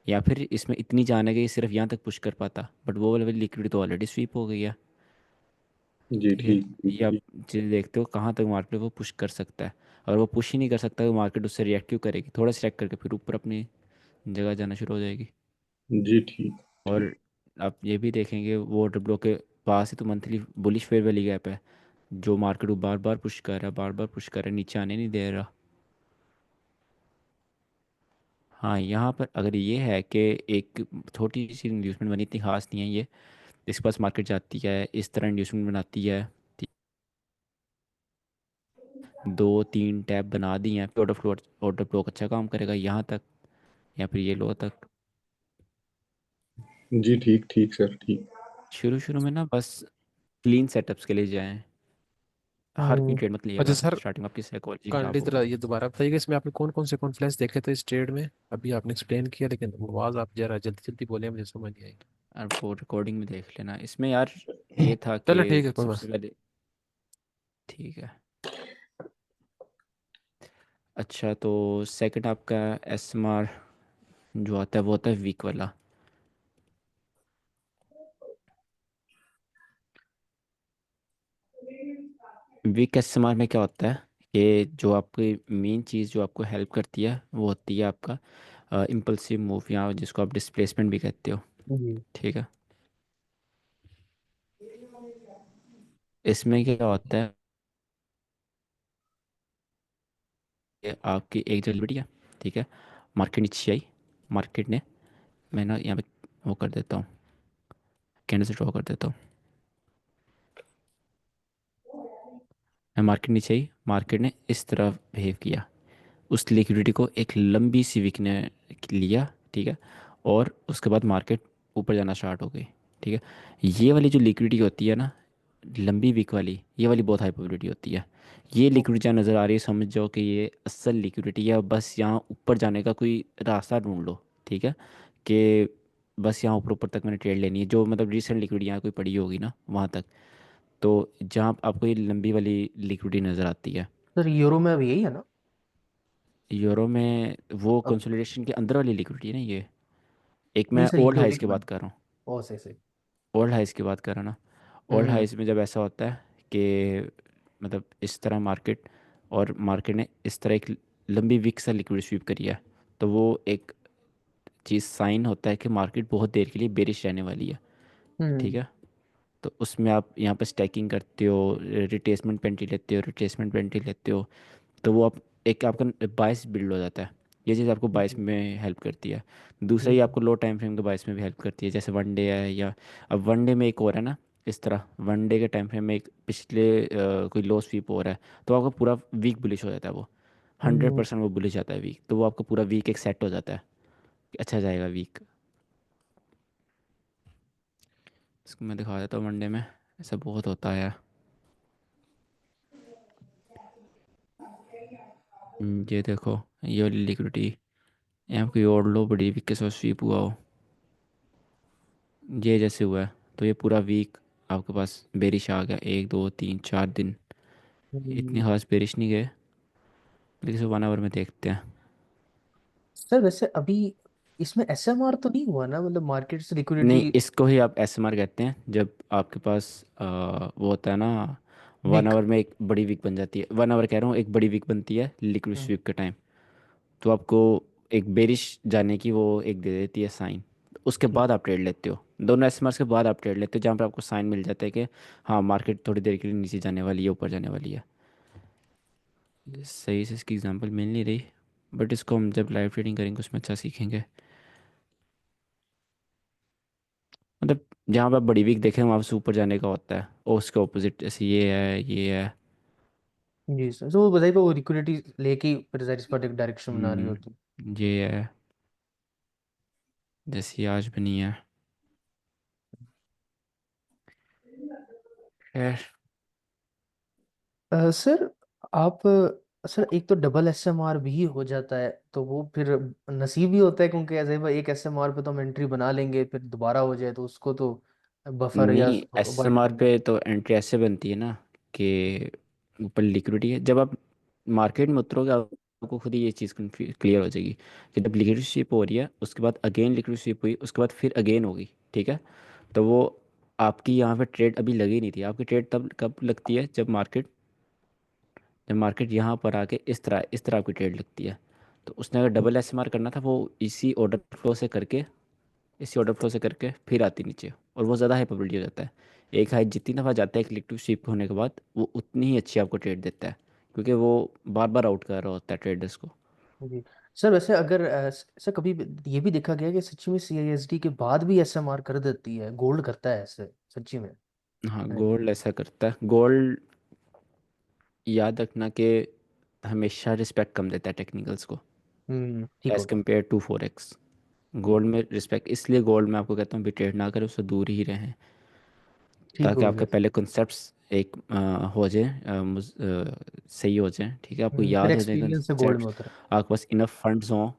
या फिर इसमें इतनी जान है कि ये सिर्फ यहाँ तक पुश कर पाता, बट वो वाली लिक्विड तो ऑलरेडी स्वीप हो गई है। जी ठीक है, ठीक ठीक ये आप ठीक। चीज़ देखते हो कहाँ तक मार्केट वो पुश कर सकता है। अगर वो पुश ही नहीं कर सकता तो मार्केट उससे रिएक्ट क्यों करेगी? थोड़ा सिलेक्ट करके फिर ऊपर अपनी जगह जाना शुरू हो जाएगी। जी ठीक ठीक। और आप ये भी देखेंगे वो ऑर्डर ब्लॉक के पास ही तो monthly bullish fair valley gap है, जो मार्केट को बार बार पुश कर रहा है, बार बार पुश कर रहा है, नीचे आने नहीं दे रहा। हाँ, यहाँ पर अगर ये है कि एक छोटी सी इंड्यूसमेंट बनी, इतनी खास नहीं है ये, इसके पास मार्केट जाती है इस तरह इंड्यूसमेंट बनाती है, 2 3 टैब बना दी हैं, फिर ऑर्डर फ्लो अच्छा काम करेगा यहाँ तक, या फिर ये लो तक। जी ठीक ठीक सर ठीक। शुरू शुरू में ना बस क्लीन सेटअप्स के लिए जाएं, हर कोई हम्म। ट्रेड मत अच्छा लिएगा, सर, स्टार्टिंग में आपकी साइकोलॉजी खराब काइंडली जरा होगी। ये दोबारा बताइएगा, इसमें आपने कौन कौन से कॉन्फ्लुएंस देखे थे इस ट्रेड में? अभी आपने एक्सप्लेन किया लेकिन आवाज़ आप जरा जल्दी जल्दी बोले, मुझे समझ नहीं आई। और वो रिकॉर्डिंग में देख लेना इसमें यार। ये था कि चलो ठीक है, कोई सबसे मसला पहले, ठीक है। अच्छा, तो सेकंड आपका एस एम आर जो आता है वो होता है वीक वाला। वीक एस एम आर में क्या होता है? ये जो आपकी मेन चीज़ जो आपको हेल्प करती है वो होती है आपका इम्पल्सिव मूव या जिसको आप डिस्प्लेसमेंट भी कहते हो, जी। ठीक है। इसमें क्या होता है कि आपकी एक जगह लिक्विडिटी है, ठीक है, मार्केट नीचे आई, मार्केट ने, मैं ना यहाँ पे वो कर देता हूँ, कैंडल से ड्रॉ कर देता हूँ, मैं मार्केट नीचे आई, मार्केट ने इस तरह बिहेव किया, उस लिक्विडिटी को एक लंबी सी वीक ने लिया, ठीक है, और उसके बाद मार्केट ऊपर जाना स्टार्ट हो गई, ठीक है। ये वाली जो लिक्विडिटी होती है ना, लंबी वीक वाली, ये वाली बहुत हाई प्रोबेबिलिटी होती है। ये लिक्विडिटी जहाँ नज़र आ रही है, समझ जाओ कि ये असल लिक्विडिटी है, बस यहाँ ऊपर जाने का कोई रास्ता ढूंढ लो, ठीक है, कि बस यहाँ ऊपर ऊपर तक मैंने ट्रेड लेनी है, जो मतलब रिसेंट लिक्विडिटी यहाँ कोई पड़ी होगी ना वहाँ तक, तो जहाँ आपको ये लंबी वाली लिक्विडिटी नज़र आती है। सर यूरो में अभी यही है ना? यूरो में वो अब कंसोलिडेशन के अंदर वाली लिक्विडिटी है ना ये, एक नहीं मैं सर, ओल्ड यूरो हाइस की की बात बात। कर रहा हूँ, ओ सही सही। ओल्ड हाइस की बात कर रहा हूँ ना। ओल्ड हम्म हाइस में जब ऐसा होता है कि मतलब इस तरह मार्केट, और मार्केट ने इस तरह एक लंबी विक सा लिक्विड स्वीप करी है, तो वो एक चीज़ साइन होता है कि मार्केट बहुत देर के लिए बेरिश रहने वाली है, ठीक हम्म है। तो उसमें आप यहाँ पर स्टैकिंग करते हो, रिट्रेसमेंट पेंट्री लेते हो, रिट्रेसमेंट पेंट्री लेते हो, तो वो आप एक आपका बायस बिल्ड हो जाता है। ये चीज़ आपको बायस हम्म में हेल्प करती है। दूसरा ये हम्म आपको लो टाइम फ्रेम के बायस में भी हेल्प करती है, जैसे वन डे है, या अब वन डे में एक और है ना, इस तरह वन डे के टाइम फ्रेम में एक पिछले कोई लो स्वीप हो रहा है, तो आपका पूरा वीक बुलिश हो जाता है, वो हंड्रेड हम्म। परसेंट वो बुलिश जाता है वीक, तो वो आपका पूरा वीक एक सेट हो जाता है कि अच्छा जाएगा वीक। इसको मैं दिखा देता हूँ, वन डे में ऐसा बहुत होता है। ये देखो, ये वाली लिक्विडिटी, यहाँ कोई और लो बड़ी वीक के साथ स्वीप हुआ हो, ये जैसे हुआ है, तो ये पूरा वीक आपके पास बेरिश आ गया, 1 2 3 4 दिन, इतनी हम्म। खास बेरिश नहीं गए, लेकिन इसे 1 आवर में देखते हैं। सर वैसे अभी इसमें एसएमआर तो नहीं हुआ ना, मतलब मार्केट से नहीं, लिक्विडिटी? इसको ही आप एसएमआर कहते हैं, जब आपके पास वो होता है ना, वन वीक। आवर में एक बड़ी वीक बन जाती है, 1 आवर कह रहा हूँ, एक बड़ी वीक बनती है लिक्विड स्वीप के टाइम, तो आपको एक बेरिश जाने की वो एक दे देती है साइन, उसके ठीक। बाद आप ट्रेड लेते हो, दोनों एसएमआर के बाद आप ट्रेड लेते हो, जहाँ पर आपको साइन मिल जाता है कि हाँ मार्केट थोड़ी देर के लिए नीचे जाने वाली है, ऊपर जाने वाली है। सही से इसकी एग्जांपल मिल नहीं रही, बट इसको हम जब लाइव ट्रेडिंग करेंगे उसमें अच्छा सीखेंगे। मतलब जहाँ पर आप बड़ी वीक देखें वहाँ से ऊपर जाने का होता है, और उसके ऑपोजिट जैसे ये है, ये है। जी सर, तो वो बताइए, वो लिक्विडिटी लेके फिर जाहिर इस पर एक डायरेक्शन बना रही होती ये है, जैसे ये आज बनी है। खैर, सर आप सर एक तो डबल एसएमआर भी हो जाता है, तो वो फिर नसीब ही होता है, क्योंकि ऐसे भाई एक एसएमआर पे तो हम एंट्री बना लेंगे, फिर दोबारा हो जाए तो उसको तो बफर या नहीं, वाइड एसएमआर करना। पे तो एंट्री ऐसे बनती है ना कि ऊपर लिक्विडिटी है, जब आप मार्केट में उतरोगे आपको खुद ही ये चीज़ क्लियर हो जाएगी कि जब लिक्विडिटी स्वीप हो रही है, उसके बाद अगेन लिक्विडिटी स्वीप हुई, उसके बाद फिर अगेन होगी, ठीक है। तो वो आपकी यहाँ पे ट्रेड अभी लगी नहीं थी, आपकी ट्रेड तब कब लगती है, जब मार्केट यहाँ पर आके इस तरह आपकी ट्रेड लगती है। तो उसने अगर डबल एसएमआर करना था, वो इसी ऑर्डर फ्लो से करके फिर आती नीचे, और वो ज़्यादा हाई प्रोबेबिलिटी हो जाता है। एक हाई जितनी दफ़ा जाता है एक लिक्विड स्वीप होने के बाद, वो उतनी ही अच्छी आपको ट्रेड देता है, क्योंकि वो बार बार आउट कर रहा होता है ट्रेडर्स को। जी सर, वैसे अगर सर कभी ये भी देखा गया कि सच्ची में सीआईएसडी के बाद भी एसएमआर कर देती है, गोल्ड करता है ऐसे सच्ची में? हाँ, है। गोल्ड ऐसा करता है, गोल्ड याद रखना कि हमेशा रिस्पेक्ट कम देता है टेक्निकल्स को, ठीक हो एज़ गया। Compare to forex. गोल्ड में रिस्पेक्ट, इसलिए गोल्ड में आपको कहता हूँ भी ट्रेड ना करें, उससे दूर ही रहें, ठीक ताकि हो आपके गया। पहले कॉन्सेप्ट्स एक हो जाए, सही हो जाए, ठीक है, आपको फिर याद हो जाए एक्सपीरियंस से गोल्ड में कॉन्सेप्ट्स, उतरा। आपके पास इनफ फंड्स हों,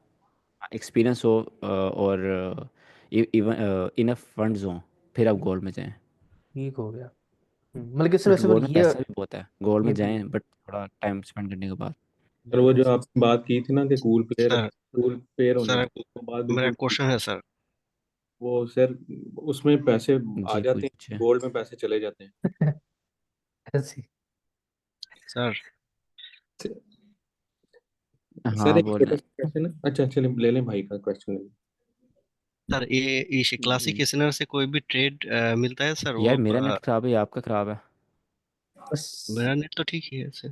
एक्सपीरियंस हो, और इवन इनफ फंड्स हों, फिर आप गोल्ड में जाएं। ठीक हो गया। मतलब कि सर बट वैसे गोल्ड में ये पैसा भी बहुत है, गोल्ड में ये जाएं, बट थोड़ा टाइम स्पेंड करने के बाद। सर वो जो आपने बात की थी ना कि सर कूल पेयर होने सर की, वो बात मेरा बिल्कुल ठीक। क्वेश्चन है सर। वो सर उसमें पैसे आ जी जाते हैं, पूछे। गोल्ड में पैसे चले जाते हैं। ऐसे। सर सर हाँ एक बोल छोटा रहे सा क्वेश्चन है, अच्छा चलिए ले लें भाई का क्वेश्चन ले लें। सर ये इस क्लासिक स्कैनर से कोई भी ट्रेड मिलता है सर यार वो मेरा नेट खराब है या आपका खराब है? मेरा बस नेट तो ठीक ही है सर।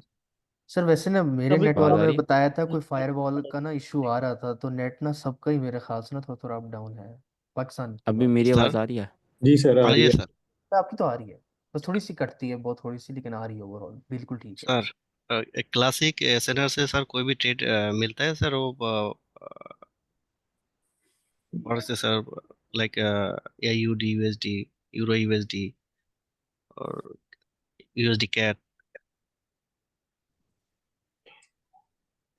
सर वैसे ना मेरे कभी नेट आवाज़ वालों आ ने रही है? बताया था कोई फायरवॉल का ना इशू आ रहा था, तो नेट ना सबका ही मेरे ख्याल से ना थोड़ा थोड़ा अप डाउन है, पाकिस्तान की अभी बात। मेरी सर आवाज़ आ रही है? जी सर आ आ रही रही है है। सर। तो आपकी तो आ रही है, बस थोड़ी सी कटती है, बहुत थोड़ी सी, लेकिन आ रही है ओवरऑल बिल्कुल ठीक है। सर क्लासिक स्कैनर से सर कोई भी ट्रेड मिलता है सर वो और से sir like AUD USD euro USD और USD कैट।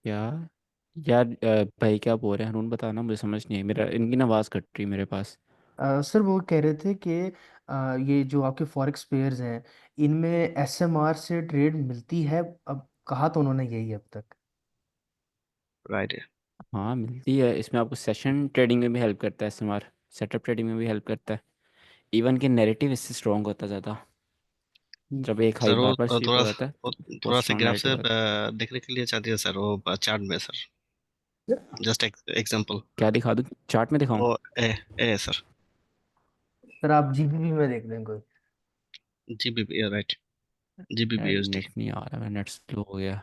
क्या? यार भाई क्या बोल रहे हैं हरून, बताना, मुझे समझ नहीं है, मेरा इनकी ना आवाज़ कट रही है मेरे पास। सर वो कह रहे थे कि ये जो आपके फॉरेक्स पेयर्स हैं, इनमें SMR से ट्रेड मिलती है, अब कहा तो उन्होंने यही है अब तक। राइट है। हाँ मिलती है, इसमें आपको सेशन ट्रेडिंग में भी हेल्प करता है एसएमआर, सेटअप ट्रेडिंग में भी हेल्प करता है। इवन कि नैरेटिव इससे स्ट्रॉन्ग होता है ज़्यादा। ठीक जब है। एक हाई सर वो बार बार स्वीप हो थोड़ा जाता है वो तो थोड़ा सा स्ट्रॉन्ग ग्राफ से नैरेटिव आता देखने के लिए चाहते हैं सर वो चार्ट में सर। जस्ट एग्जांपल है। क्या दिखा दूँ, चार्ट में दिखाऊँ? वो ए सर। सर आप GBP में देख लें कोई। GBP right. यार GBP USD। नेट नहीं आ रहा, मेरा नेट स्लो हो गया।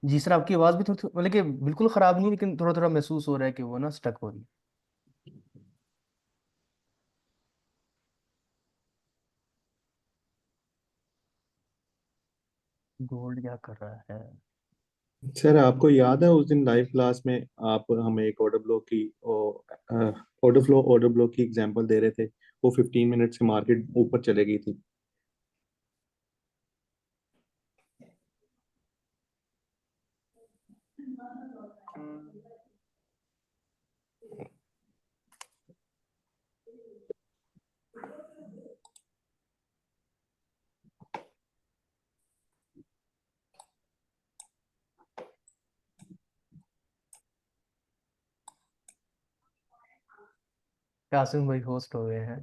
जी सर आपकी आवाज़ भी थोड़ी मतलब कि बिल्कुल ख़राब नहीं, लेकिन थोड़ा थोड़ा महसूस हो रहा है कि वो ना स्टक हो रही है। गोल्ड क्या कर रहा है? सर आपको याद है उस दिन लाइव क्लास में आप हमें एक ऑर्डर ब्लॉक की एग्जांपल दे रहे थे, वो 15 मिनट से मार्केट ऊपर चले गई थी। कासिम भाई होस्ट हो गए हैं।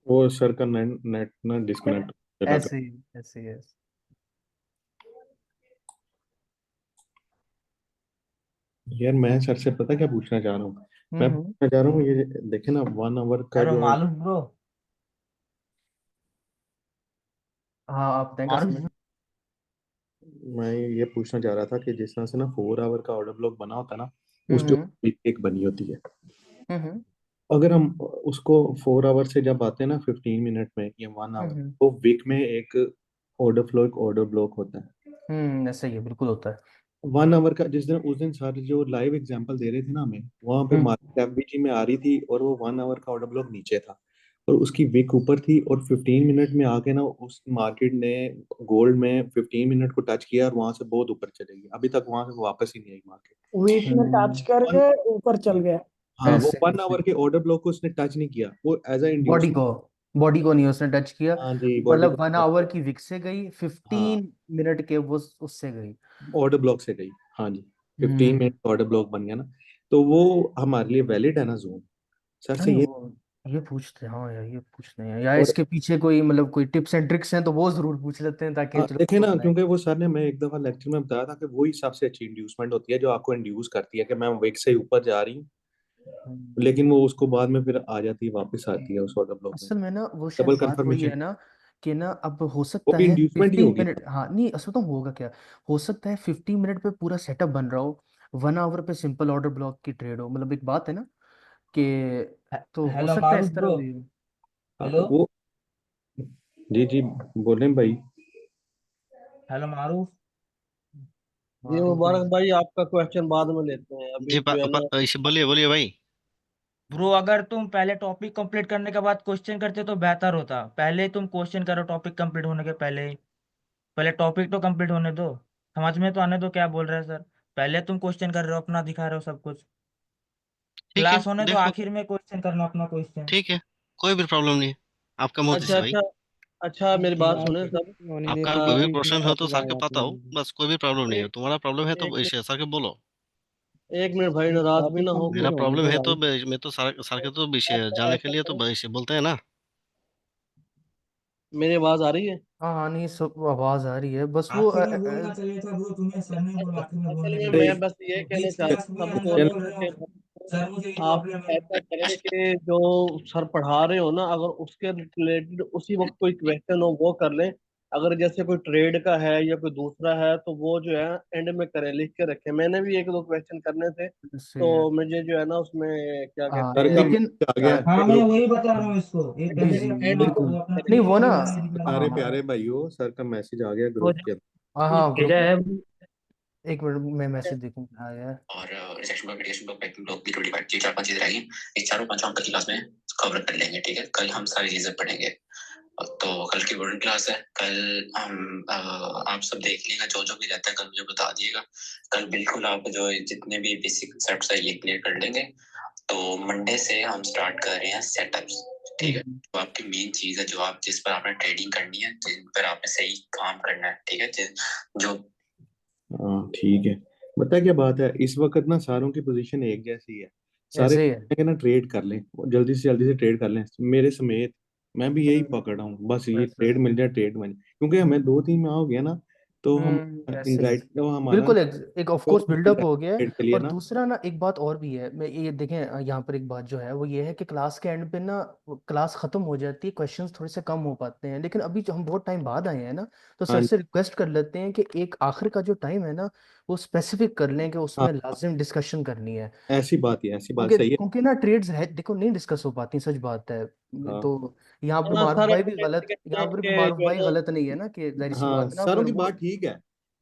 वो सर का नेट नेट ना डिस्कनेक्ट चला था। ऐसे ही ऐसे ही ऐसे। यार मैं सर से पता क्या पूछना चाह रहा हूँ, मैं हम्म। पूछना चाह रहा हूँ ये देखे ना 1 आवर का हेलो जो है। मालूम ब्रो। हाँ आप बताएं कासिम मारूफ। भाई। मैं ये पूछना चाह रहा था कि जिस तरह से ना 4 आवर का ऑर्डर ब्लॉक बना होता है ना, उसके हम्म ऊपर एक बनी होती है। हम्म अगर हम उसको 4 आवर से जब आते हैं ना 15 मिनट में या 1 आवर, हम्म तो वीक में एक ऑर्डर फ्लो एक ऑर्डर ब्लॉक होता है। ऐसा ही है, बिल्कुल होता है। 1 आवर का जिस दिन उस दिन सर जो लाइव एग्जांपल दे रहे थे ना हमें, वहां पे हम्म मार्केट एफबीजी में आ रही थी और वो 1 आवर का ऑर्डर ब्लॉक नीचे था और उसकी विक ऊपर थी, और 15 मिनट में आके ना उस मार्केट ने गोल्ड में 15 मिनट को टच किया और वहां से बहुत ऊपर चले गई, अभी तक वहां से वापस ही नहीं आई मार्केट। वीक में टच हम्म, करके ऊपर चल गया। हाँ वो ऐसे 1 आवर के ऑर्डर ब्लॉक को उसने टच नहीं किया, वो एज अ बॉडी इंड्यूस। को बॉडी को नहीं उसने टच किया। हाँ जी बॉडी मतलब को। 1 आवर की विक से गई, हाँ 15 मिनट के वो उससे गई। ऑर्डर ब्लॉक से गई। हाँ जी, 15 मिनट हम्म। ऑर्डर ब्लॉक बन गया ना, तो वो हमारे लिए वैलिड है ना जोन, सर हाँ से नहीं ये। वो ये पूछते हैं, हाँ यार ये पूछते हैं या और इसके पीछे कोई मतलब कोई टिप्स एंड ट्रिक्स हैं तो वो जरूर पूछ लेते हैं, ताकि हाँ चलो देखे हमको ना, पता है। क्योंकि वो सर ने मैं एक दफा लेक्चर में बताया था कि वही सबसे अच्छी इंड्यूसमेंट होती है जो आपको इंड्यूस करती है कि मैं वेग से ऊपर जा रही हूँ, हम्म। लेकिन वो उसको बाद में फिर आ जाती है, वापस आती है उस ऑर्डर ब्लॉक में। असल में ना वो शायद डबल बात वही कंफर्मेशन, है ना, कि ना अब हो वो सकता भी है इंड्यूसमेंट ही 15 मिनट, होगी। हाँ नहीं असल तो होगा क्या, हो सकता है 15 मिनट पे पूरा सेटअप बन रहा हो, 1 आवर पे सिंपल ऑर्डर ब्लॉक की ट्रेड हो, मतलब एक बात है ना कि, तो हो हेलो सकता है मारूफ इस तरह ब्रो। भी हो। हाँ, हेलो। वो जी जी बोलें भाई। हेलो मारूफ। जी मारूफ भाई। मुबारक भाई, आपका क्वेश्चन बाद में लेते हैं, जी अभी जो है ना। इसे बोलिए बोलिए भाई। ब्रो अगर तुम पहले टॉपिक कंप्लीट करने के बाद क्वेश्चन करते तो बेहतर होता। पहले तुम क्वेश्चन करो टॉपिक कंप्लीट होने के पहले ही। पहले टॉपिक तो कंप्लीट होने दो। समझ में तो आने दो क्या बोल रहे हैं सर। पहले तुम क्वेश्चन कर रहे हो, अपना दिखा रहे हो सब कुछ। ठीक है क्लास होने दो, देखो। आखिर में क्वेश्चन करना अपना क्वेश्चन। ठीक है कोई भी प्रॉब्लम नहीं है, आपका मर्जी अच्छा से भाई। अच्छा। अच्छा मेरी बात क्लास सुने सब। होने दे, आपका फिर कोई भी भी बीच में क्वेश्चन हो तो टॉपिक सर आ के जाते पता हो, हैं। बस कोई भी प्रॉब्लम नहीं है, एक तुम्हारा प्रॉब्लम है तो एक इसे सर के बोलो। एक मिनट भाई, नाराज भी टॉपिक ना हो कंप्लीट मेरा कोई। होने प्रॉब्लम दे है तो भाई। मैं तो सर के तो विषय ऐसा जानने के ऐसा लिए तो करो, विषय बोलते हैं ना। मेरी आवाज आ रही है? हाँ हाँ, नहीं सब आवाज आ रही है, बस वो आखिर में बोलना चाहिए था ब्रो, तुम्हें सर ने बोला आखिर में असल बोलने के में लिए। मैं बस ये तो कहना बीच चाहता क्लास था में सबको आंसर चल बोल रहे कि हो, सर मुझे ये आप प्रॉब्लम है। ऐसा करें कि जो सर पढ़ा रहे हो ना, अगर उसके रिलेटेड उसी वक्त कोई क्वेश्चन हो वो कर लें। अगर जैसे कोई ट्रेड का है या कोई दूसरा है तो वो जो है एंड में करें, लिख के रखें। मैंने भी एक दो क्वेश्चन करने थे, सही है। तो मुझे जो है ना उसमें क्या हाँ कहते सर का हैं लेकिन मैसेज आ गया है हाँ मैं ग्रुप। वही बता रहा हूँ इसको, ये जी पहले जी अपने आप बिल्कुल। वो अपना नहीं तरीके वो से ना, बोलना है रिप्लाई प्यारे देने हाँ का। प्यारे भाइयों, सर का मैसेज आ गया हो ग्रुप के अंदर। हाँ हाँ ग्रुप भेजा में, है। एक मिनट में मैसेज देखूँ आया है। और rejection block, mitigation block, packing block, B25, ये 4-5 चीजें रहेगी। ये चारों पांचों हम कल की क्लास में कवर कर लेंगे, ठीक है। कल हम सारी चीजें पढ़ेंगे। तो कल की वर्ल्ड क्लास है। कल हम आप सब देख लीजिएगा, जो जो भी रहता है कल मुझे बता दिएगा। कल बिल्कुल आप जो जितने भी बेसिक कंसेप्ट्स है ये क्लियर कर लेंगे। तो मंडे से हम स्टार्ट कर रहे हैं सेटअप्स, ठीक है। तो आपकी मेन चीज है जो आप जिस पर आपने ट्रेडिंग करनी है, जिन पर आपने सही काम करना है, ठीक है। जो हाँ ठीक है। बता क्या बात है, इस वक्त ना सारों की पोजीशन एक जैसी है। सारे ऐसे ही है। कहेंगे ना ट्रेड कर लें, जल्दी से ट्रेड कर लें, मेरे समेत। मैं भी यही पकड़ रहा हूँ, बस ये वैसे ट्रेड मिल जाए, ट्रेड बन जाए। क्योंकि हमें 2-3 माह हो गया ना, तो हम ऐसे ही है। एंग्जाइटी तो हमारा बिल्कुल एक ऑफ कोर्स बिल्डअप हो गया है। ट्रेड के लिए और ना। दूसरा ना एक बात और भी है, मैं ये देखें यहाँ पर एक बात जो है वो ये है कि क्लास के एंड पे ना क्लास खत्म हो जाती है, क्वेश्चंस थोड़े से कम हो पाते हैं, लेकिन अभी जो हम बहुत टाइम बाद आए हैं ना, तो सर हाँ से रिक्वेस्ट कर लेते हैं कि एक आखिर का जो टाइम है ना वो स्पेसिफिक कर लें कि हाँ उसमें लाजिम डिस्कशन करनी है। ऐसी बात है, ऐसी बात क्योंकि सही है। क्योंकि ना ट्रेड्स है देखो नहीं डिस्कस हो पाती, सच बात है। हाँ तो यहाँ पर हाँ मारूफ सर, भाई अब भी ऐसे गलत, कहते यहाँ हैं पर भी कि मारूफ जो है भाई ना, गलत नहीं है ना, कि जाहिर सी हाँ बात है ना सारों पर की वो। बात ठीक है,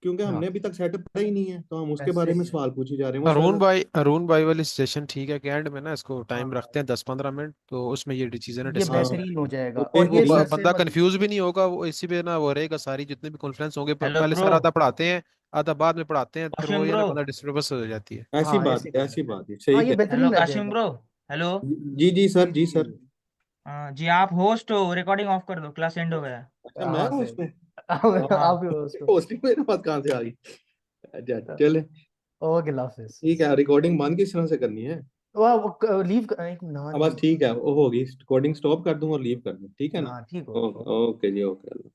क्योंकि हाँ हमने अभी तक सेटअप पढ़ा ही नहीं है, तो हम उसके ऐसे बारे में ही है। सवाल पूछे जा रहे हैं। वो सर अरुण भाई वाली सेशन ठीक है कि एंड में ना इसको टाइम हाँ रखते हैं 10-15 मिनट, तो उसमें ये चीज़ें ना ये डिस्कस हाँ करें। बेहतरीन हो जाएगा, वो और वो ये सर से बंदा मत। कंफ्यूज भी नहीं होगा, वो इसी पे ना वो रहेगा, सारी जितने भी कॉन्फ्रेंस होंगे हेलो पहले ब्रो, सर आधा पढ़ाते हैं, आधा बाद में पढ़ाते हैं, फिर वो काशिम ये ब्रो, ना बंदा डिस्टर्बेंस हो जाती है। ऐसी हाँ बात ऐसे है, कर ऐसी लेते हैं। बात है, सही हाँ ये कह। हेलो बेहतरीन रह काशिम जाएगा। Bro, hello. जी जी जी सर, जी जी जी सर। हाँ जी, आप होस्ट हो, रिकॉर्डिंग ऑफ कर दो, क्लास एंड हो गया है। अच्छा मैं हाँ हूँ सही। उसमें। आप हाँ ही हो उसको। पोस्टिंग मेरे पास कहाँ से आ गई? अच्छा चले। ओके हाफिज। ठीक है, रिकॉर्डिंग बंद किस तरह से करनी है? वो लीव एक ना अब बस नहीं। ठीक है, वो होगी, रिकॉर्डिंग स्टॉप कर दूं और लीव कर दूं, ठीक है ना? हाँ ठीक हो। ओके ओके जी, ओके।